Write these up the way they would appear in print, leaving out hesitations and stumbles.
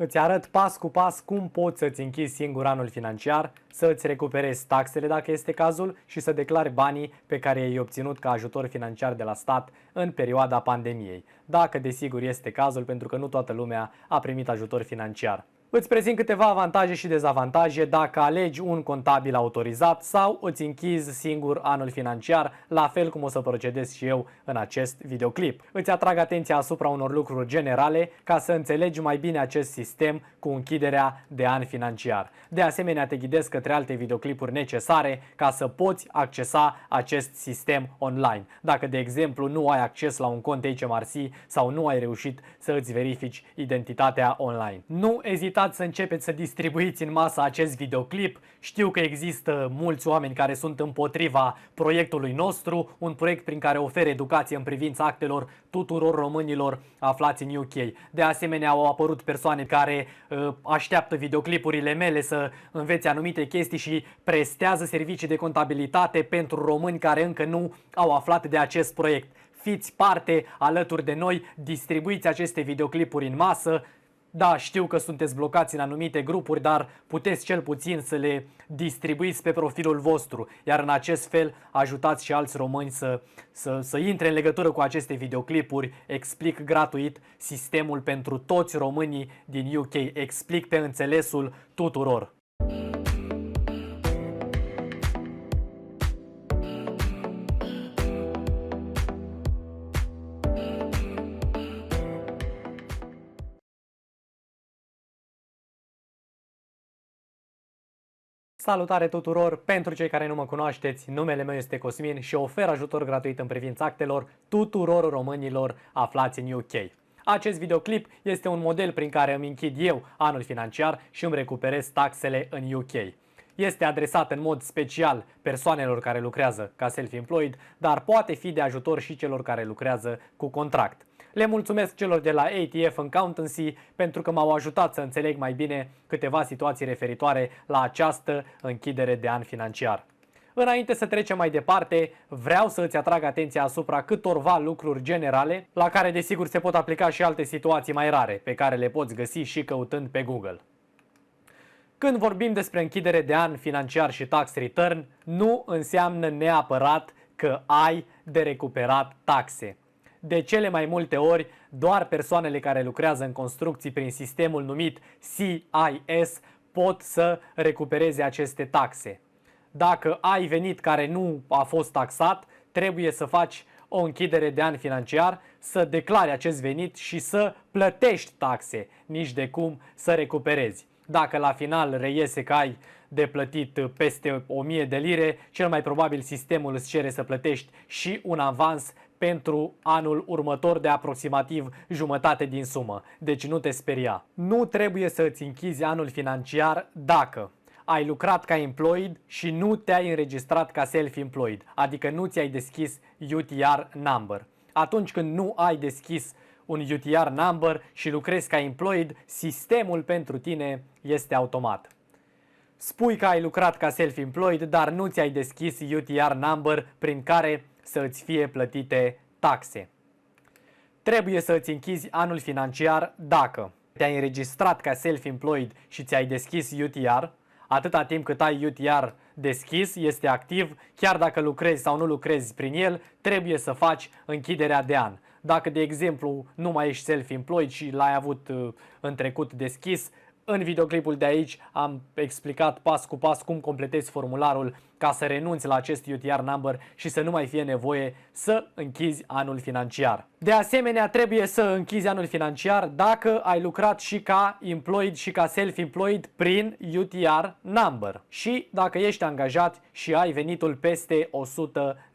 Îți arăt pas cu pas cum poți să-ți închizi singur anul financiar, să îți recuperezi taxele dacă este cazul și să declari banii pe care i-ai obținut ca ajutor financiar de la stat în perioada pandemiei, dacă desigur este cazul, pentru că nu toată lumea a primit ajutor financiar. Îți prezint câteva avantaje și dezavantaje dacă alegi un contabil autorizat sau îți închizi singur anul financiar, la fel cum o să procedez și eu în acest videoclip. Îți atrag atenția asupra unor lucruri generale ca să înțelegi mai bine acest sistem cu închiderea de an financiar. De asemenea, te ghidez către alte videoclipuri necesare ca să poți accesa acest sistem online. Dacă, de exemplu, nu ai acces la un cont HMRC sau nu ai reușit să îți verifici identitatea online. Nu ezitați să începeți să distribuiți în masă acest videoclip. Știu că există mulți oameni care sunt împotriva proiectului nostru, un proiect prin care ofer educație în privința actelor tuturor românilor aflați în UK. De asemenea, au apărut persoane care așteaptă videoclipurile mele să învețe anumite chestii și prestează servicii de contabilitate pentru români care încă nu au aflat de acest proiect. Fiți parte alături de noi, distribuiți aceste videoclipuri în masă. Da, știu că sunteți blocați în anumite grupuri, dar puteți cel puțin să le distribuiți pe profilul vostru, iar în acest fel ajutați și alți români să intre în legătură cu aceste videoclipuri. Explic gratuit sistemul pentru toți românii din UK, explic pe înțelesul tuturor. Salutare tuturor! Pentru cei care nu mă cunoașteți, numele meu este Cosmin și ofer ajutor gratuit în privința actelor tuturor românilor aflați în UK. Acest videoclip este un model prin care îmi închid eu anul financiar și îmi recuperez taxele în UK. Este adresat în mod special persoanelor care lucrează ca self-employed, dar poate fi de ajutor și celor care lucrează cu contract. Le mulțumesc celor de la ATF Accountancy pentru că m-au ajutat să înțeleg mai bine câteva situații referitoare la această închidere de an financiar. Înainte să trecem mai departe, vreau să îți atrag atenția asupra câtorva lucruri generale, la care desigur se pot aplica și alte situații mai rare, pe care le poți găsi și căutând pe Google. Când vorbim despre închidere de an financiar și tax return, nu înseamnă neapărat că ai de recuperat taxe. De cele mai multe ori, doar persoanele care lucrează în construcții prin sistemul numit CIS pot să recupereze aceste taxe. Dacă ai venit care nu a fost taxat, trebuie să faci o închidere de an financiar, să declari acest venit și să plătești taxe, nici de cum să recuperezi. Dacă la final reiese că ai de plătit peste 1000 de lire, cel mai probabil sistemul îți cere să plătești și un avans pentru anul următor de aproximativ jumătate din sumă. Deci nu te speria. Nu trebuie să îți închizi anul financiar dacă ai lucrat ca employed și nu te-ai înregistrat ca self-employed, adică nu ți-ai deschis UTR number. Atunci când nu ai deschis un UTR number și lucrezi ca employed, sistemul pentru tine este automat. Spui că ai lucrat ca self-employed, dar nu ți-ai deschis UTR number prin care să îți fie plătite taxe. Trebuie să îți închizi anul financiar dacă te-ai înregistrat ca self-employed și ți-ai deschis UTR. Atâta timp cât ai UTR deschis, este activ, chiar dacă lucrezi sau nu lucrezi prin el, trebuie să faci închiderea de an. Dacă, de exemplu, nu mai ești self-employed și l-ai avut în trecut deschis, în videoclipul de aici am explicat pas cu pas cum completezi formularul ca să renunți la acest UTR number și să nu mai fie nevoie să închizi anul financiar. De asemenea, trebuie să închizi anul financiar dacă ai lucrat și ca employed și ca self-employed prin UTR number și dacă ești angajat și ai venitul peste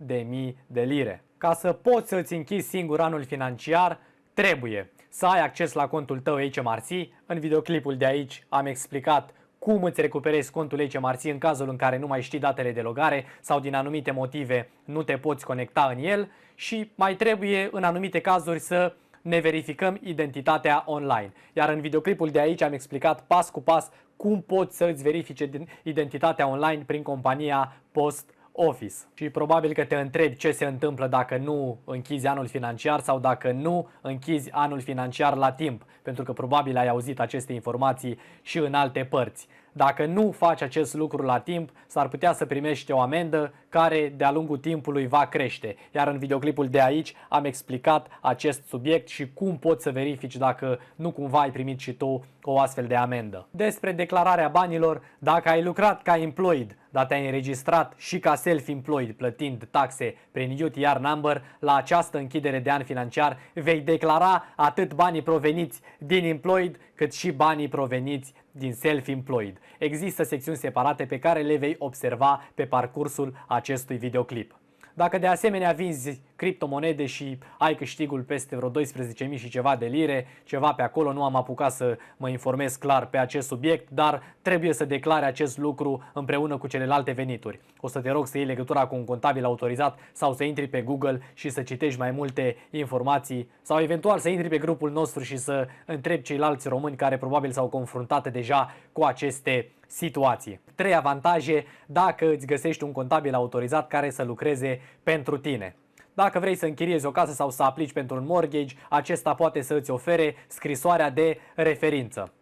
100.000 de lire. Ca să poți să îți închizi singur anul financiar, trebuie să ai acces la contul tău HMRC. În videoclipul de aici am explicat cum îți recuperezi contul HMRC în cazul în care nu mai știi datele de logare sau din anumite motive nu te poți conecta în el și mai trebuie în anumite cazuri să ne verificăm identitatea online. Iar în videoclipul de aici am explicat pas cu pas cum poți să îți verifice identitatea online prin compania Post Office. Și probabil că te întrebi ce se întâmplă dacă nu închizi anul financiar sau dacă nu închizi anul financiar la timp, pentru că probabil ai auzit aceste informații și în alte părți. Dacă nu faci acest lucru la timp, s-ar putea să primești o amendă care de-a lungul timpului va crește. Iar în videoclipul de aici am explicat acest subiect și cum poți să verifici dacă nu cumva ai primit și tu o astfel de amendă. Despre declararea banilor, dacă ai lucrat ca employed, dar te-ai înregistrat și ca self-employed plătind taxe prin UTR number, la această închidere de an financiar vei declara atât banii proveniți din employed cât și banii proveniți din self-employed. Există secțiuni separate pe care le vei observa pe parcursul acestui videoclip. Dacă de asemenea vinzi criptomonede și ai câștigul peste vreo 12.000 și ceva de lire, ceva pe acolo, nu am apucat să mă informez clar pe acest subiect, dar trebuie să declare acest lucru împreună cu celelalte venituri. O să te rog să iei legătura cu un contabil autorizat sau să intri pe Google și să citești mai multe informații sau eventual să intri pe grupul nostru și să întrebi ceilalți români care probabil s-au confruntat deja cu aceste situații. 3 avantaje dacă îți găsești un contabil autorizat care să lucreze pentru tine. Dacă vrei să închiriezi o casă sau să aplici pentru un mortgage, acesta poate să îți ofere scrisoarea de referință.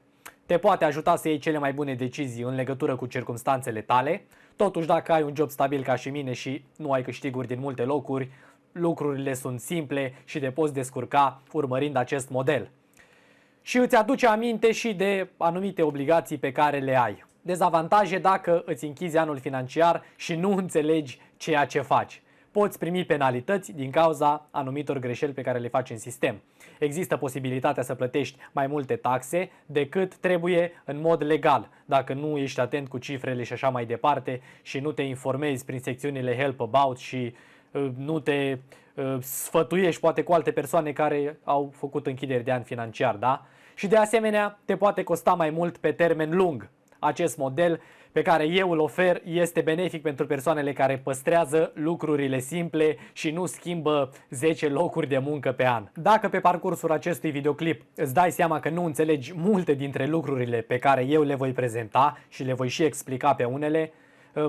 Te poate ajuta să iei cele mai bune decizii în legătură cu circumstanțele tale. Totuși, dacă ai un job stabil ca și mine și nu ai câștiguri din multe locuri, lucrurile sunt simple și te poți descurca urmărind acest model. Și îți aduce aminte și de anumite obligații pe care le ai. Dezavantaje dacă îți închizi anul financiar și nu înțelegi ceea ce faci. Poți primi penalități din cauza anumitor greșeli pe care le faci în sistem. Există posibilitatea să plătești mai multe taxe decât trebuie în mod legal, dacă nu ești atent cu cifrele și așa mai departe și nu te informezi prin secțiunile Help About și nu te sfătuiești poate cu alte persoane care au făcut închideri de an financiar, da? Și de asemenea te poate costa mai mult pe termen lung. Acest model pe care eu îl ofer este benefic pentru persoanele care păstrează lucrurile simple și nu schimbă 10 locuri de muncă pe an. Dacă pe parcursul acestui videoclip îți dai seama că nu înțelegi multe dintre lucrurile pe care eu le voi prezenta și le voi și explica pe unele,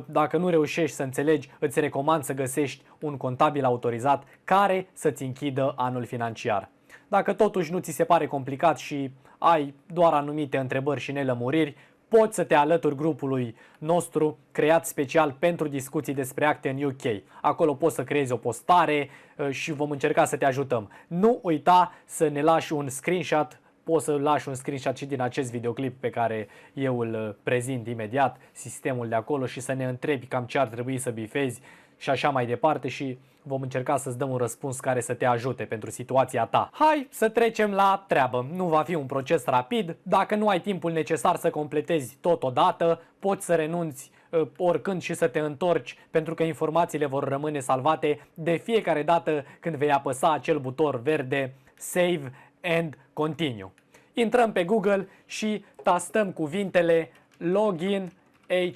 dacă nu reușești să înțelegi, îți recomand să găsești un contabil autorizat care să-ți închidă anul financiar. Dacă totuși nu ți se pare complicat și ai doar anumite întrebări și nelămuriri, poți să te alături grupului nostru creat special pentru discuții despre acte în UK. Acolo poți să creezi o postare și vom încerca să te ajutăm. Nu uita să ne lași un screenshot. Poți să lași un screenshot și din acest videoclip pe care eu îl prezint imediat, sistemul de acolo, și să ne întrebi cam ce ar trebui să bifezi și așa mai departe și vom încerca să-ți dăm un răspuns care să te ajute pentru situația ta. Hai să trecem la treabă. Nu va fi un proces rapid. Dacă nu ai timpul necesar să completezi totodată, poți să renunți oricând și să te întorci, pentru că informațiile vor rămâne salvate de fiecare dată când vei apăsa acel buton verde Save and Continue. Intrăm pe Google și tastăm cuvintele Login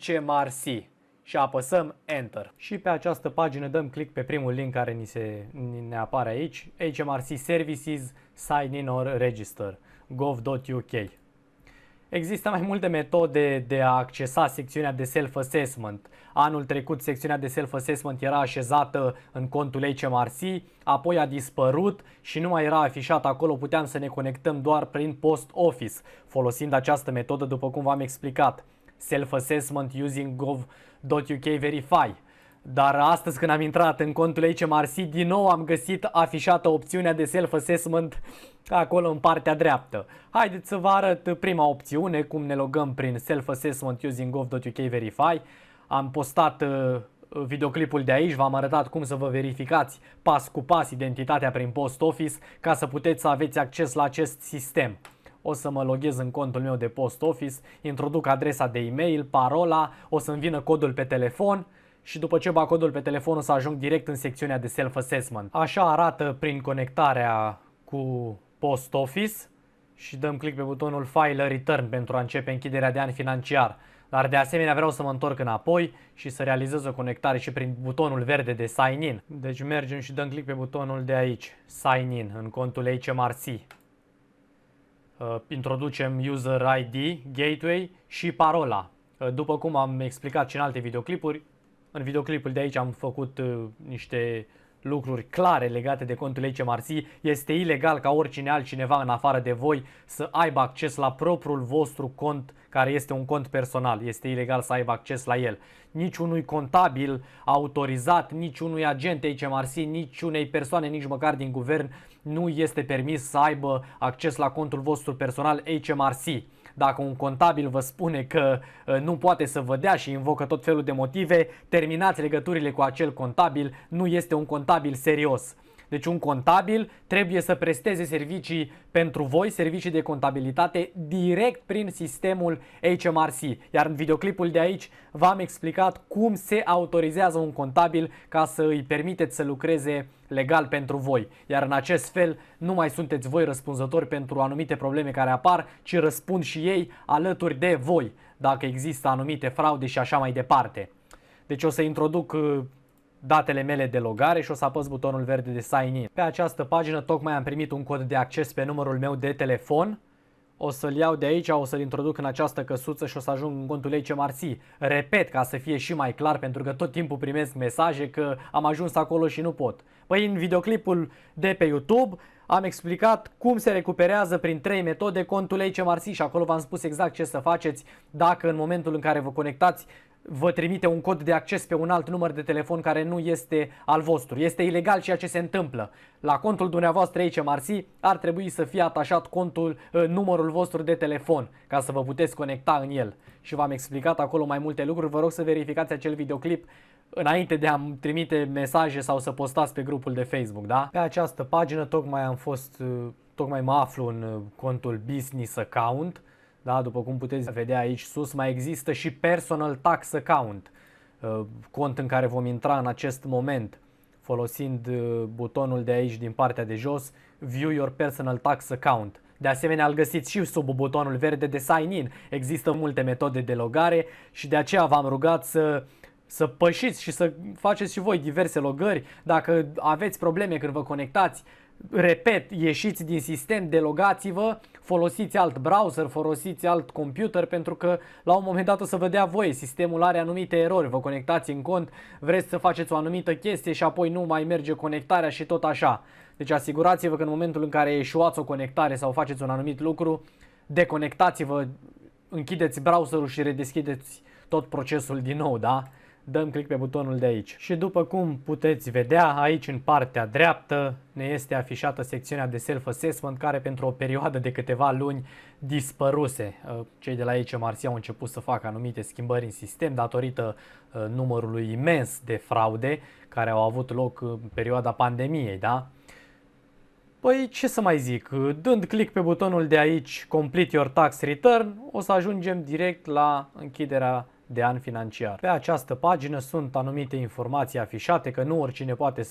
HMRC și apăsăm Enter. Și pe această pagină dăm click pe primul link care ne apare aici, HMRC Services, Sign in or Register, gov.uk. Există mai multe metode de a accesa secțiunea de self-assessment. Anul trecut secțiunea de self-assessment era așezată în contul HMRC, apoi a dispărut și nu mai era afișat acolo, puteam să ne conectăm doar prin Post Office, folosind această metodă după cum v-am explicat. Self-assessment using gov.uk verify. Dar astăzi când am intrat în contul HMRC, din nou am găsit afișată opțiunea de self-assessment acolo în partea dreaptă. Haideți să vă arăt prima opțiune, cum ne logăm prin self-assessment using gov.uk verify. Am postat videoclipul de aici, v-am arătat cum să vă verificați pas cu pas identitatea prin Post Office ca să puteți să aveți acces la acest sistem. O să mă loghez în contul meu de Post Office, introduc adresa de e-mail, parola, o să-mi vină codul pe telefon și după ce bag codul pe telefon o să ajung direct în secțiunea de self-assessment. Așa arată prin conectarea cu Post Office și dăm click pe butonul File Return pentru a începe închiderea de an financiar. Dar de asemenea vreau să mă întorc înapoi și să realizez o conectare și prin butonul verde de Sign In. Deci mergem și dăm click pe butonul de aici, Sign In, în contul HMRC. Introducem User ID, Gateway și parola. După cum am explicat și în alte videoclipuri, În videoclipul de aici am făcut niște lucruri clare legate de contul HMRC. Este ilegal ca oricine altcineva în afară de voi să aibă acces la propriul vostru cont, care este un cont personal. Este ilegal să aibă acces la el. Niciunui contabil autorizat, niciunui agent HMRC, niciunei persoane, nici măcar din guvern, nu este permis să aibă acces la contul vostru personal HMRC. Dacă un contabil vă spune că nu poate să vă dea și invocă tot felul de motive, terminați legăturile cu acel contabil, nu este un contabil serios. Deci un contabil trebuie să presteze servicii pentru voi, servicii de contabilitate, direct prin sistemul HMRC. Iar în videoclipul de aici v-am explicat cum se autorizează un contabil ca să îi permiteți să lucreze legal pentru voi. Iar în acest fel nu mai sunteți voi răspunzători pentru anumite probleme care apar, ci răspund și ei alături de voi, dacă există anumite fraude și așa mai departe. Deci o să introduc datele mele de logare și o să apăs butonul verde de Sign In. Pe această pagină tocmai am primit un cod de acces pe numărul meu de telefon. O să-l iau de aici, o să-l introduc în această căsuță și o să ajung în contul HMRC. Repet, ca să fie și mai clar, pentru că tot timpul primesc mesaje că am ajuns acolo și nu pot. Păi în videoclipul de pe YouTube am explicat cum se recuperează prin 3 metode contul HMRC și acolo v-am spus exact ce să faceți dacă în momentul în care vă conectați vă trimite un cod de acces pe un alt număr de telefon care nu este al vostru. Este ilegal ceea ce se întâmplă. La contul dumneavoastră HMRC ar trebui să fie atașat numărul vostru de telefon ca să vă puteți conecta în el. Și v-am explicat acolo mai multe lucruri. Vă rog să verificați acel videoclip înainte de a-mi trimite mesaje sau să postați pe grupul de Facebook, da? Pe această pagină tocmai mă aflu în contul Business Account. Da, după cum puteți vedea aici sus, mai există și Personal Tax Account, cont în care vom intra în acest moment, folosind butonul de aici din partea de jos, View Your Personal Tax Account. De asemenea, îl găsiți și sub butonul verde de Sign In. Există multe metode de logare și de aceea v-am rugat să pășiți și să faceți și voi diverse logări. Dacă aveți probleme când vă conectați, repet, ieșiți din sistem, delogați-vă, folosiți alt browser, folosiți alt computer, pentru că la un moment dat o să vă dea voie. Sistemul are anumite erori, vă conectați în cont, vreți să faceți o anumită chestie și apoi nu mai merge conectarea și tot așa. Deci asigurați-vă că în momentul în care eșuați o conectare sau faceți un anumit lucru, deconectați-vă, închideți browserul și redeschideți tot procesul din nou, da? Dăm click pe butonul de aici. Și după cum puteți vedea, aici în partea dreaptă ne este afișată secțiunea de self-assessment, care pentru o perioadă de câteva luni dispăruse. Cei de la HMRC au început să facă anumite schimbări în sistem datorită numărului imens de fraude care au avut loc în perioada pandemiei, da? Păi ce să mai zic, dând click pe butonul de aici, Complete Your Tax Return, o să ajungem direct la închiderea de an financiar. Pe această pagină sunt anumite informații afișate, că nu oricine poate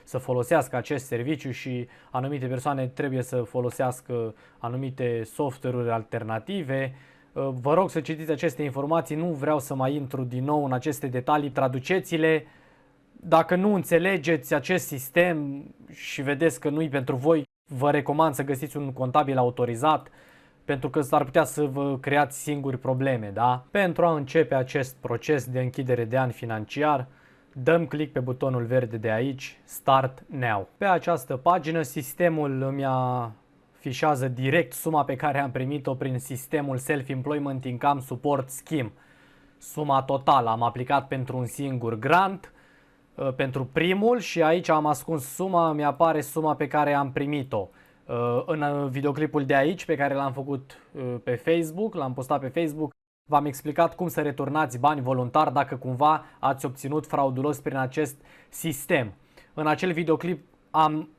să folosească acest serviciu și anumite persoane trebuie să folosească anumite software-uri alternative. Vă rog să citiți aceste informații, nu vreau să mai intru din nou în aceste detalii, traduceți-le. Dacă nu înțelegeți acest sistem și vedeți că nu-i pentru voi, vă recomand să găsiți un contabil autorizat, pentru că s-ar putea să vă creați singuri probleme, da? Pentru a începe acest proces de închidere de an financiar, dăm click pe butonul verde de aici, Start Now. Pe această pagină, sistemul îmi afișează direct suma pe care am primit-o prin sistemul Self-Employment Income Support Scheme. Suma totală, am aplicat pentru un singur grant, pentru primul, și aici am ascuns suma, mi apare suma pe care am primit-o. În videoclipul de aici, pe care l-am făcut pe Facebook, l-am postat pe Facebook, v-am explicat cum să returnați bani voluntar dacă cumva ați obținut fraudulos prin acest sistem. În acel videoclip am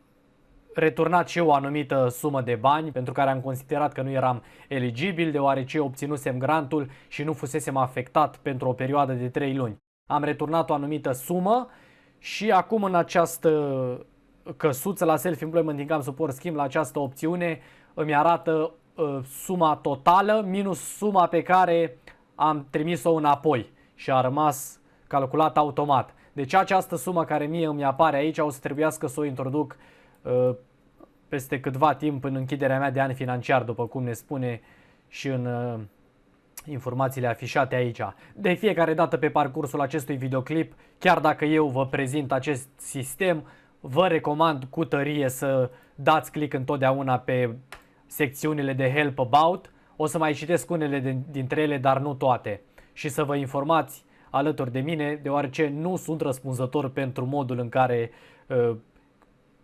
returnat și eu o anumită sumă de bani pentru care am considerat că nu eram eligibil, deoarece obținusem grantul și nu fusesem afectat pentru o perioadă de 3 luni. Am returnat o anumită sumă și acum în această căsuță la Self-Employment Income Support Scheme, la această opțiune, îmi arată suma totală minus suma pe care am trimis-o înapoi și a rămas calculat automat. Deci această sumă care mie îmi apare aici o să trebuiască să o introduc peste câtva timp în închiderea mea de an financiar, după cum ne spune și în informațiile afișate aici. De fiecare dată pe parcursul acestui videoclip, chiar dacă eu vă prezint acest sistem, vă recomand cu tărie să dați click întotdeauna pe secțiunile de Help About. O să mai citesc unele dintre ele, dar nu toate. Și să vă informați alături de mine, deoarece nu sunt răspunzător pentru modul în care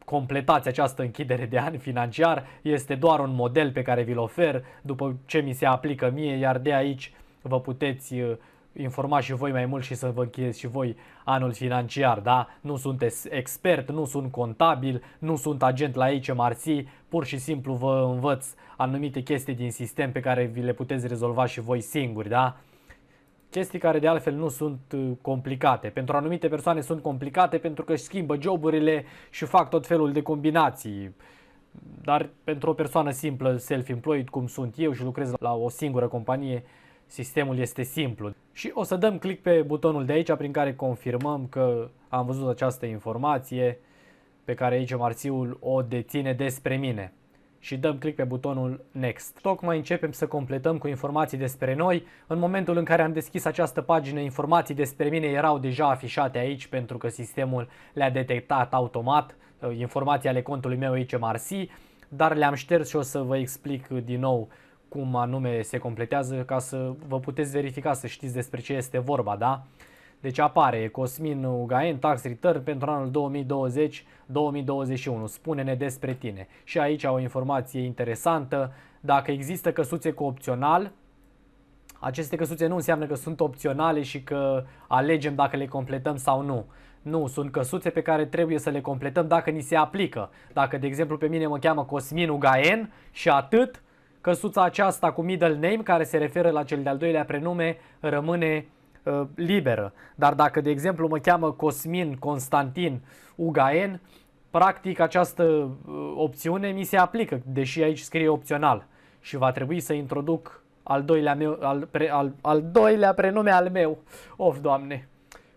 completați această închidere de an financiar. Este doar un model pe care vi-l ofer după ce mi se aplică mie, iar de aici vă puteți informa și voi mai mult și să vă închideți și voi anul financiar, da? Nu sunt expert, nu sunt contabil, nu sunt agent la HMRC, pur și simplu vă învăț anumite chestii din sistem pe care vi le puteți rezolva și voi singuri, da? Chestii care de altfel nu sunt complicate. Pentru anumite persoane sunt complicate pentru că își schimbă joburile și fac tot felul de combinații. Dar pentru o persoană simplă, self-employed, cum sunt eu și lucrez la o singură companie, sistemul este simplu. Și o să dăm click pe butonul de aici prin care confirmăm că am văzut această informație pe care HMRC-ul o deține despre mine. Și dăm click pe butonul Next. Tocmai începem să completăm cu informații despre noi. În momentul în care am deschis această pagină, informații despre mine erau deja afișate aici pentru că sistemul le-a detectat automat, informații ale contului meu HMRC, dar le-am șters și o să vă explic din nou cum anume se completează ca să vă puteți verifica, să știți despre ce este vorba, da? Deci apare Cosmin Ugaen, tax return pentru anul 2020-2021. Spune-ne despre tine. Și aici o informație interesantă. Dacă există căsuțe cu opțional, aceste căsuțe nu înseamnă că sunt opționale și că alegem dacă le completăm sau nu. Nu, sunt căsuțe pe care trebuie să le completăm dacă ni se aplică. Dacă, de exemplu, pe mine mă cheamă Cosmin Ugaen și atât, căsuța aceasta cu middle name, care se referă la cel de-al doilea prenume, rămâne liberă. Dar dacă, de exemplu, mă cheamă Cosmin Constantin Ugaen, practic această opțiune mi se aplică, deși aici scrie opțional. Și va trebui să introduc al doilea prenume al meu. Of, Doamne!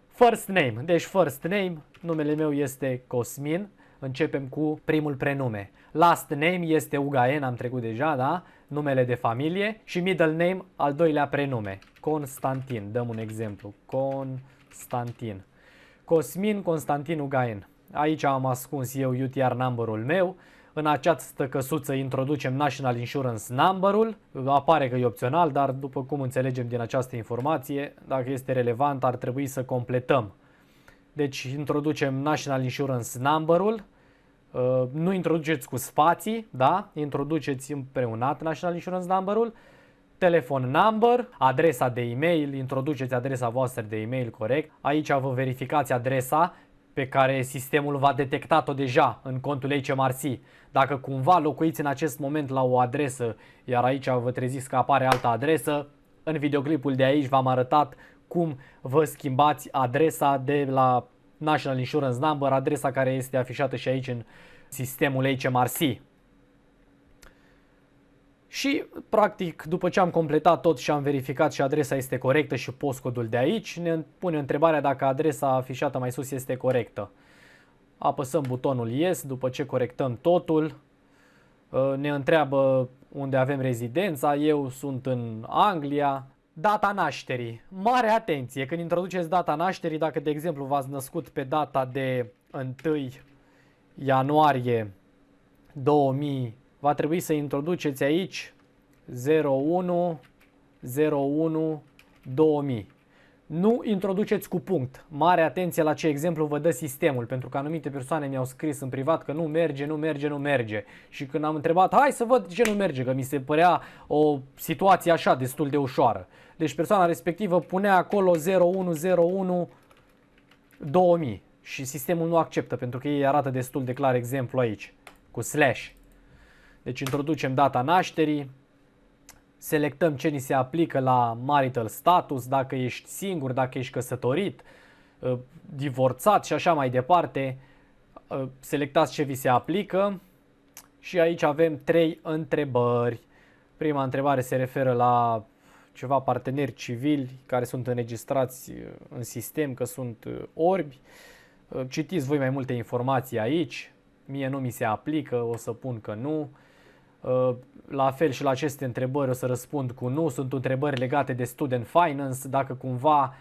First name. Deci first name, numele meu este Cosmin. Începem cu primul prenume. Last name este Ugaen, am trecut deja, da? Numele de familie. Și middle name, al doilea prenume. Constantin. Dăm un exemplu. Constantin. Cosmin Constantin Ugaen. Aici am ascuns eu UTR number-ul meu. În această căsuță introducem National Insurance Number-ul. Apare că e opțional, dar după cum înțelegem din această informație, dacă este relevant, ar trebui să completăm. Deci introducem National Insurance Number-ul. Nu introduceți cu spații, da? Introduceți împreunat National Insurance Number-ul. Telefon number, adresa de e-mail, introduceți adresa voastră de e-mail corect. Aici vă verificați adresa pe care sistemul va detecta-o deja în contul HMRC. Dacă cumva locuiți în acest moment la o adresă, iar aici vă treziți că apare altă adresă, în videoclipul de aici v-am arătat cum vă schimbați adresa de la National Insurance Number, adresa care este afișată și aici în sistemul HMRC. Și, practic, după ce am completat tot și am verificat și adresa este corectă și postcodul de aici, ne pune întrebarea dacă adresa afișată mai sus este corectă. Apăsăm butonul Yes, după ce corectăm totul. Ne întreabă unde avem rezidența, eu sunt în Anglia. Data nașterii. Mare atenție când introduceți data nașterii, dacă de exemplu v-ați născut pe data de 1 ianuarie 2000, va trebui să introduceți aici 01/01/2000. Nu introduceți cu punct. Mare atenție la ce exemplu vă dă sistemul, pentru că anumite persoane mi-au scris în privat că nu merge, nu merge, nu merge. Și când am întrebat, hai să văd ce nu merge, că mi se părea o situație așa destul de ușoară. Deci persoana respectivă punea acolo 01/01/2000 și sistemul nu acceptă, pentru că ei arată destul de clar exemplu aici, cu slash. Deci introducem data nașterii, selectăm ce ni se aplică la marital status, dacă ești singur, dacă ești căsătorit, divorțat și așa mai departe. Selectați ce vi se aplică și aici avem 3 întrebări. Prima întrebare se referă la ceva parteneri civili care sunt înregistrați în sistem, că sunt orbi. Citiți voi mai multe informații aici. Mie nu mi se aplică, o să pun că nu. La fel și la aceste întrebări o să răspund cu nu. Sunt întrebări legate de student finance, dacă cumva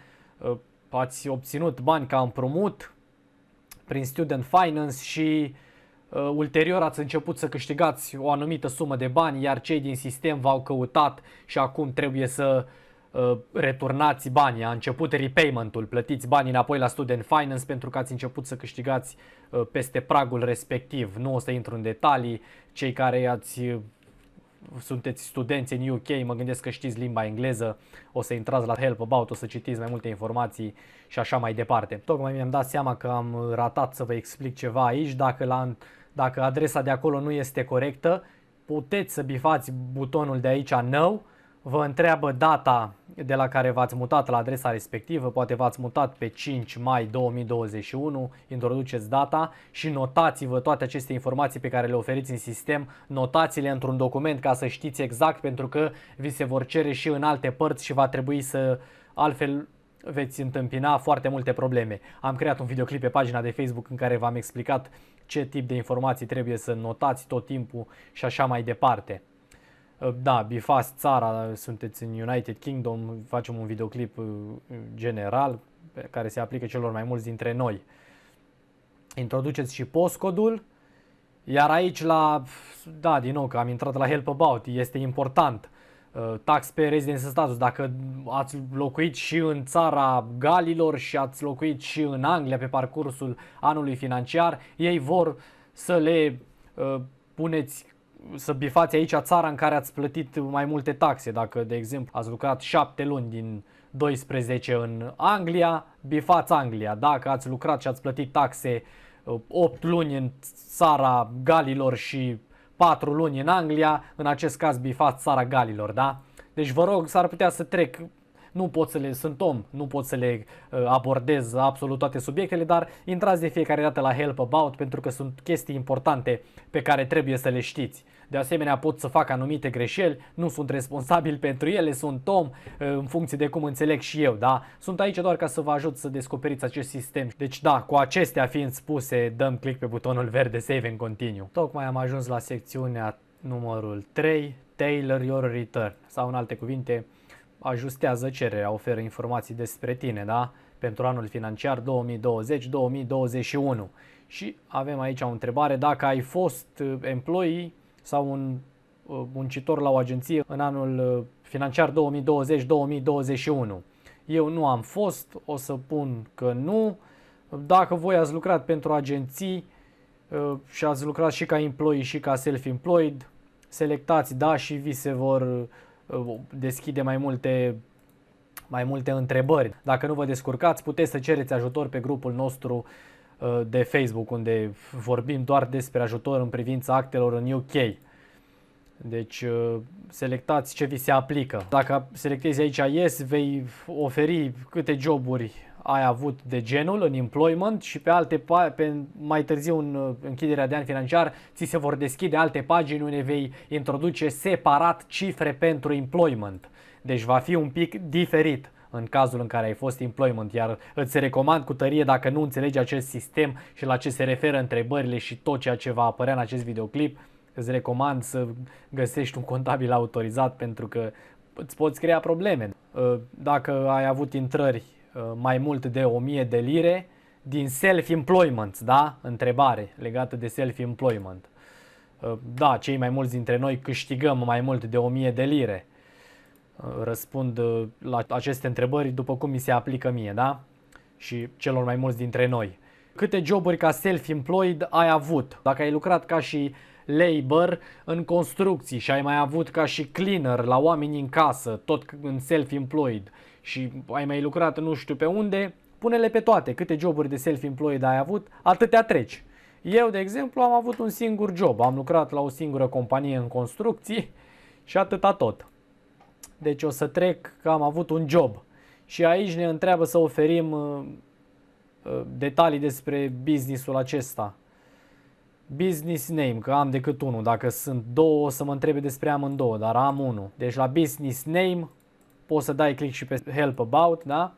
ați obținut bani ca împrumut prin student finance și ulterior ați început să câștigați o anumită sumă de bani, iar cei din sistem v-au căutat și acum trebuie să returnați banii. A început repayment-ul, plătiți banii înapoi la student finance pentru că ați început să câștigați peste pragul respectiv. Nu o să intru în detalii, cei care sunteți studenți în UK, mă gândesc că știți limba engleză, o să intrați la Help About, o să citiți mai multe informații și așa mai departe. Tocmai mi-am dat seama că am ratat să vă explic ceva aici. Dacă adresa de acolo nu este corectă, puteți să bifați butonul de aici No. Vă întreabă data de la care v-ați mutat la adresa respectivă, poate v-ați mutat pe 5 mai 2021, introduceți data și notați-vă toate aceste informații pe care le oferiți în sistem, notați-le într-un document ca să știți exact, pentru că vi se vor cere și în alte părți și va trebui să, altfel veți întâmpina foarte multe probleme. Am creat un videoclip pe pagina de Facebook în care v-am explicat ce tip de informații trebuie să notați tot timpul și așa mai departe. Da, bifați țara, sunteți în United Kingdom, facem un videoclip general care se aplică celor mai mulți dintre noi. Introduceți și postcodul, iar aici din nou că am intrat la Help About, este important. Tax pe residence status, dacă ați locuit și în țara Galilor și ați locuit și în Anglia pe parcursul anului financiar, ei vor să le puneți, să bifați aici țara în care ați plătit mai multe taxe. Dacă, de exemplu, ați lucrat 7 luni din 12 în Anglia, bifați Anglia. Dacă ați lucrat și ați plătit taxe 8 luni în țara Galilor și 4 luni în Anglia, în acest caz bifați țara Galilor, da? Deci vă rog, s-ar putea să trec, sunt om, nu pot să le abordez absolut toate subiectele, dar intrați de fiecare dată la Help About pentru că sunt chestii importante pe care trebuie să le știți. De asemenea, pot să fac anumite greșeli, nu sunt responsabil pentru ele, sunt om, în funcție de cum înțeleg și eu, da? Sunt aici doar ca să vă ajut să descoperiți acest sistem. Deci da, cu acestea fiind spuse, dăm click pe butonul verde Save and Continue. Tocmai am ajuns la secțiunea numărul 3, Tailor Your Return, sau în alte cuvinte, ajustează cererea, oferă informații despre tine, da? Pentru anul financiar 2020-2021. Și avem aici o întrebare, dacă ai fost employee sau un muncitor la o agenție în anul financiar 2020-2021. Eu nu am fost, o să pun că nu. Dacă voi ați lucrat pentru agenții și ați lucrat și ca employee și ca self-employed, selectați da și vi se vor deschide mai multe întrebări. Dacă nu vă descurcați, puteți să cereți ajutor pe grupul nostru de Facebook, unde vorbim doar despre ajutor în privința actelor în UK. Deci selectați ce vi se aplică. Dacă selectezi aici Yes, vei oferi câte joburi ai avut de genul în employment și pe mai târziu în închiderea de an financiar ți se vor deschide alte pagini unde vei introduce separat cifre pentru employment. Deci va fi un pic diferit în cazul în care ai fost employment, iar îți recomand cu tărie, dacă nu înțelegi acest sistem și la ce se referă întrebările și tot ceea ce va apărea în acest videoclip, îți recomand să găsești un contabil autorizat, pentru că îți poți crea probleme. Dacă ai avut intrări mai mult de 1000 de lire din self-employment, da? Întrebare legată de self-employment. Da, cei mai mulți dintre noi câștigăm mai mult de 1000 de lire. Răspund la aceste întrebări după cum mi se aplică mie, da? Și celor mai mulți dintre noi. Câte joburi ca self-employed ai avut? Dacă ai lucrat ca și labor în construcții și ai mai avut ca și cleaner la oameni în casă, tot în self-employed, și ai mai lucrat nu știu pe unde, pune-le pe toate. Câte joburi de self-employed ai avut, atâtea treci. Eu, de exemplu, am avut un singur job. Am lucrat la o singură companie în construcții și atâta tot. Deci o să trec că am avut un job. Și aici ne întreabă să oferim detalii despre businessul acesta. Business name, că am decât unul. Dacă sunt două, o să mă întrebe despre amândouă, dar am unul. Deci la business name poți să dai click și pe Help About, da?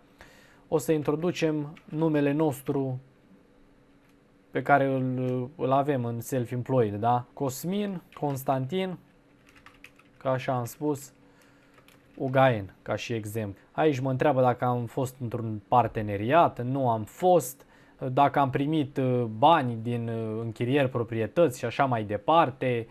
O să introducem numele nostru pe care îl avem în self-employed, da? Cosmin, Constantin, ca așa am spus, UGAEN, ca și exemplu. Aici mă întreabă dacă am fost într-un parteneriat, nu am fost, dacă am primit bani din închirieri proprietăți și așa mai departe.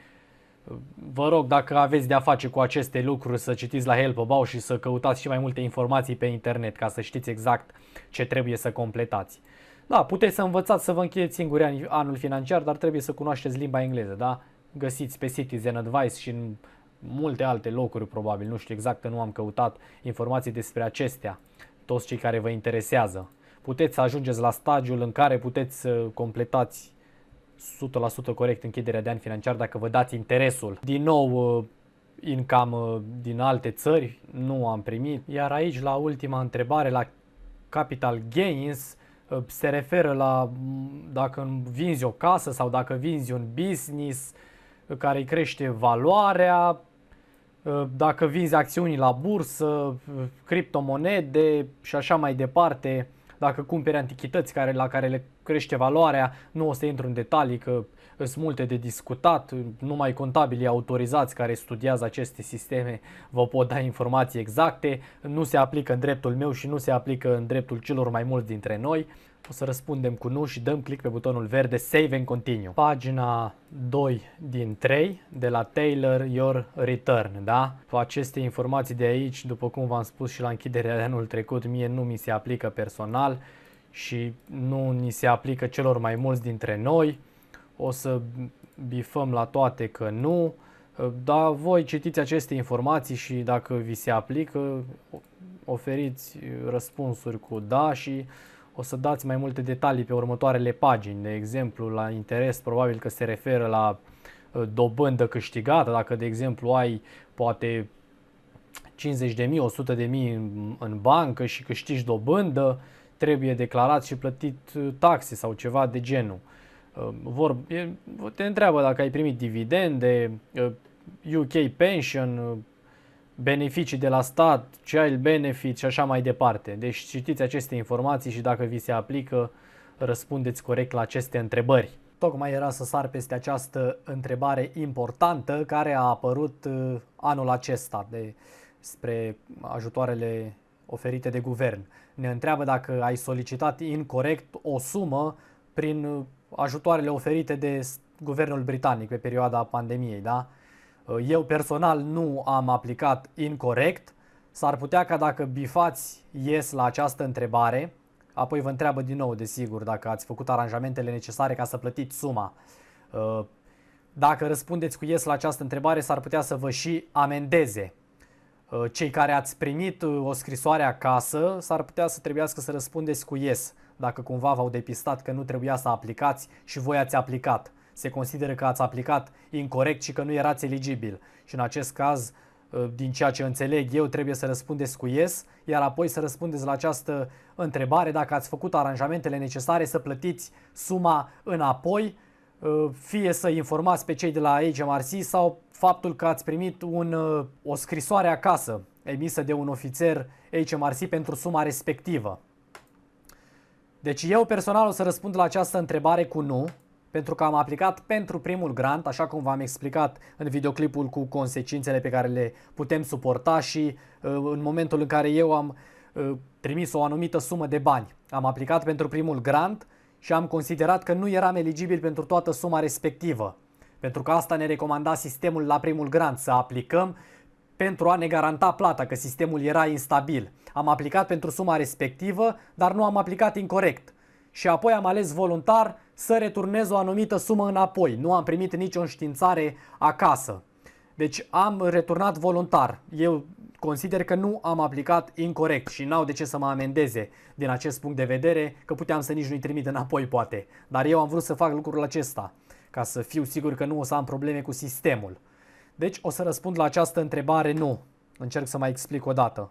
Vă rog, dacă aveți de-a face cu aceste lucruri, să citiți la Help și să căutați și mai multe informații pe internet ca să știți exact ce trebuie să completați. Da, puteți să învățați să vă încheieți singuri anul financiar, dar trebuie să cunoașteți limba engleză, da? Găsiți pe Citizen Advice și în multe alte locuri probabil, nu știu exact, că nu am căutat informații despre acestea, toți cei care vă interesează. Puteți să ajungeți la stadiul în care puteți să completați 100% corect închiderea de an financiar dacă vă dați interesul. Din nou, income din alte țări nu am primit. Iar aici, la ultima întrebare, la capital gains, se referă la dacă vinzi o casă sau dacă vinzi un business care îi crește valoarea, dacă vinzi acțiuni la bursă, criptomonede și așa mai departe, dacă cumperi antichități la care le crește valoarea. Nu o să intru în detalii că sunt multe de discutat, numai contabilii autorizați care studiază aceste sisteme vă pot da informații exacte. Nu se aplică în dreptul meu și nu se aplică în dreptul celor mai mulți dintre noi. O să răspundem cu nu și dăm click pe butonul verde Save and Continue. Pagina 2 din 3 de la Tailor Your Return, da? Cu aceste informații de aici, după cum v-am spus și la închiderea de anul trecut, mie nu mi se aplică personal și nu ni se aplică celor mai mulți dintre noi. O să bifăm la toate că nu, dar voi citiți aceste informații și dacă vi se aplică, oferiți răspunsuri cu da și o să dați mai multe detalii pe următoarele pagini. De exemplu, la interes probabil că se referă la dobândă câștigată. Dacă, de exemplu, ai poate 50.000, 100.000 în bancă și câștigi dobândă, trebuie declarat și plătit taxe sau ceva de genul. Te întreabă dacă ai primit dividende, UK pension, beneficii de la stat, child benefit și așa mai departe. Deci citiți aceste informații și dacă vi se aplică, răspundeți corect la aceste întrebări. Tocmai era să sar peste această întrebare importantă care a apărut anul acesta despre ajutoarele oferite de guvern. Ne întreabă dacă ai solicitat incorect o sumă prin ajutoarele oferite de guvernul britanic pe perioada pandemiei, da? Eu personal nu am aplicat incorect. S-ar putea ca dacă bifați yes la această întrebare, apoi vă întreabă din nou, desigur, dacă ați făcut aranjamentele necesare ca să plătiți suma. Dacă răspundeți cu yes la această întrebare, s-ar putea să vă și amendeze. Cei care ați primit o scrisoare acasă, s-ar putea să trebuiască să răspundeți cu yes, dacă cumva v-au depistat că nu trebuia să aplicați și voi ați aplicat. Se consideră că ați aplicat incorect și că nu erați eligibil. Și în acest caz, din ceea ce înțeleg eu, trebuie să răspundeți cu yes, iar apoi să răspundeți la această întrebare dacă ați făcut aranjamentele necesare să plătiți suma înapoi, fie să informați pe cei de la HMRC sau faptul că ați primit o scrisoare acasă emisă de un ofițer HMRC pentru suma respectivă. Deci eu personal o să răspund la această întrebare cu nu, pentru că am aplicat pentru primul grant, așa cum v-am explicat în videoclipul cu consecințele pe care le putem suporta și în momentul în care eu am trimis o anumită sumă de bani. Am aplicat pentru primul grant și am considerat că nu eram eligibil pentru toată suma respectivă. Pentru că asta ne recomanda sistemul la primul grant, să aplicăm pentru a ne garanta plata, că sistemul era instabil. Am aplicat pentru suma respectivă, dar nu am aplicat incorect. Și apoi am ales voluntar să returnez o anumită sumă înapoi. Nu am primit nicio înștiințare acasă. Deci am returnat voluntar. Eu consider că nu am aplicat incorect și n-au de ce să mă amendeze din acest punct de vedere, că puteam să nici nu-i trimit înapoi poate. Dar eu am vrut să fac lucrul acesta, ca să fiu sigur că nu o să am probleme cu sistemul. Deci o să răspund la această întrebare nu. Încerc să mai explic o dată.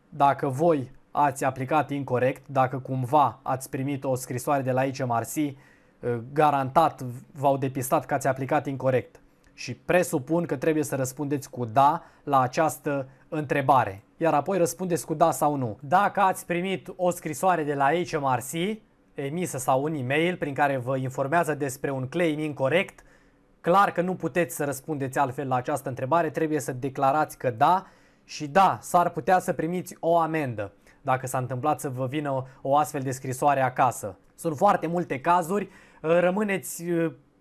Dacă voi ați aplicat incorect, dacă cumva ați primit o scrisoare de la HMRC, garantat v-au depistat că ați aplicat incorect. Și presupun că trebuie să răspundeți cu da la această întrebare. Iar apoi răspundeți cu da sau nu. Dacă ați primit o scrisoare de la HMRC, emisă sau un e-mail prin care vă informează despre un claim incorect, Clar că nu puteți să răspundeți altfel la această întrebare, trebuie să declarați că da și da, s-ar putea să primiți o amendă dacă s-a întâmplat să vă vină o astfel de scrisoare acasă. Sunt foarte multe cazuri, rămâneți,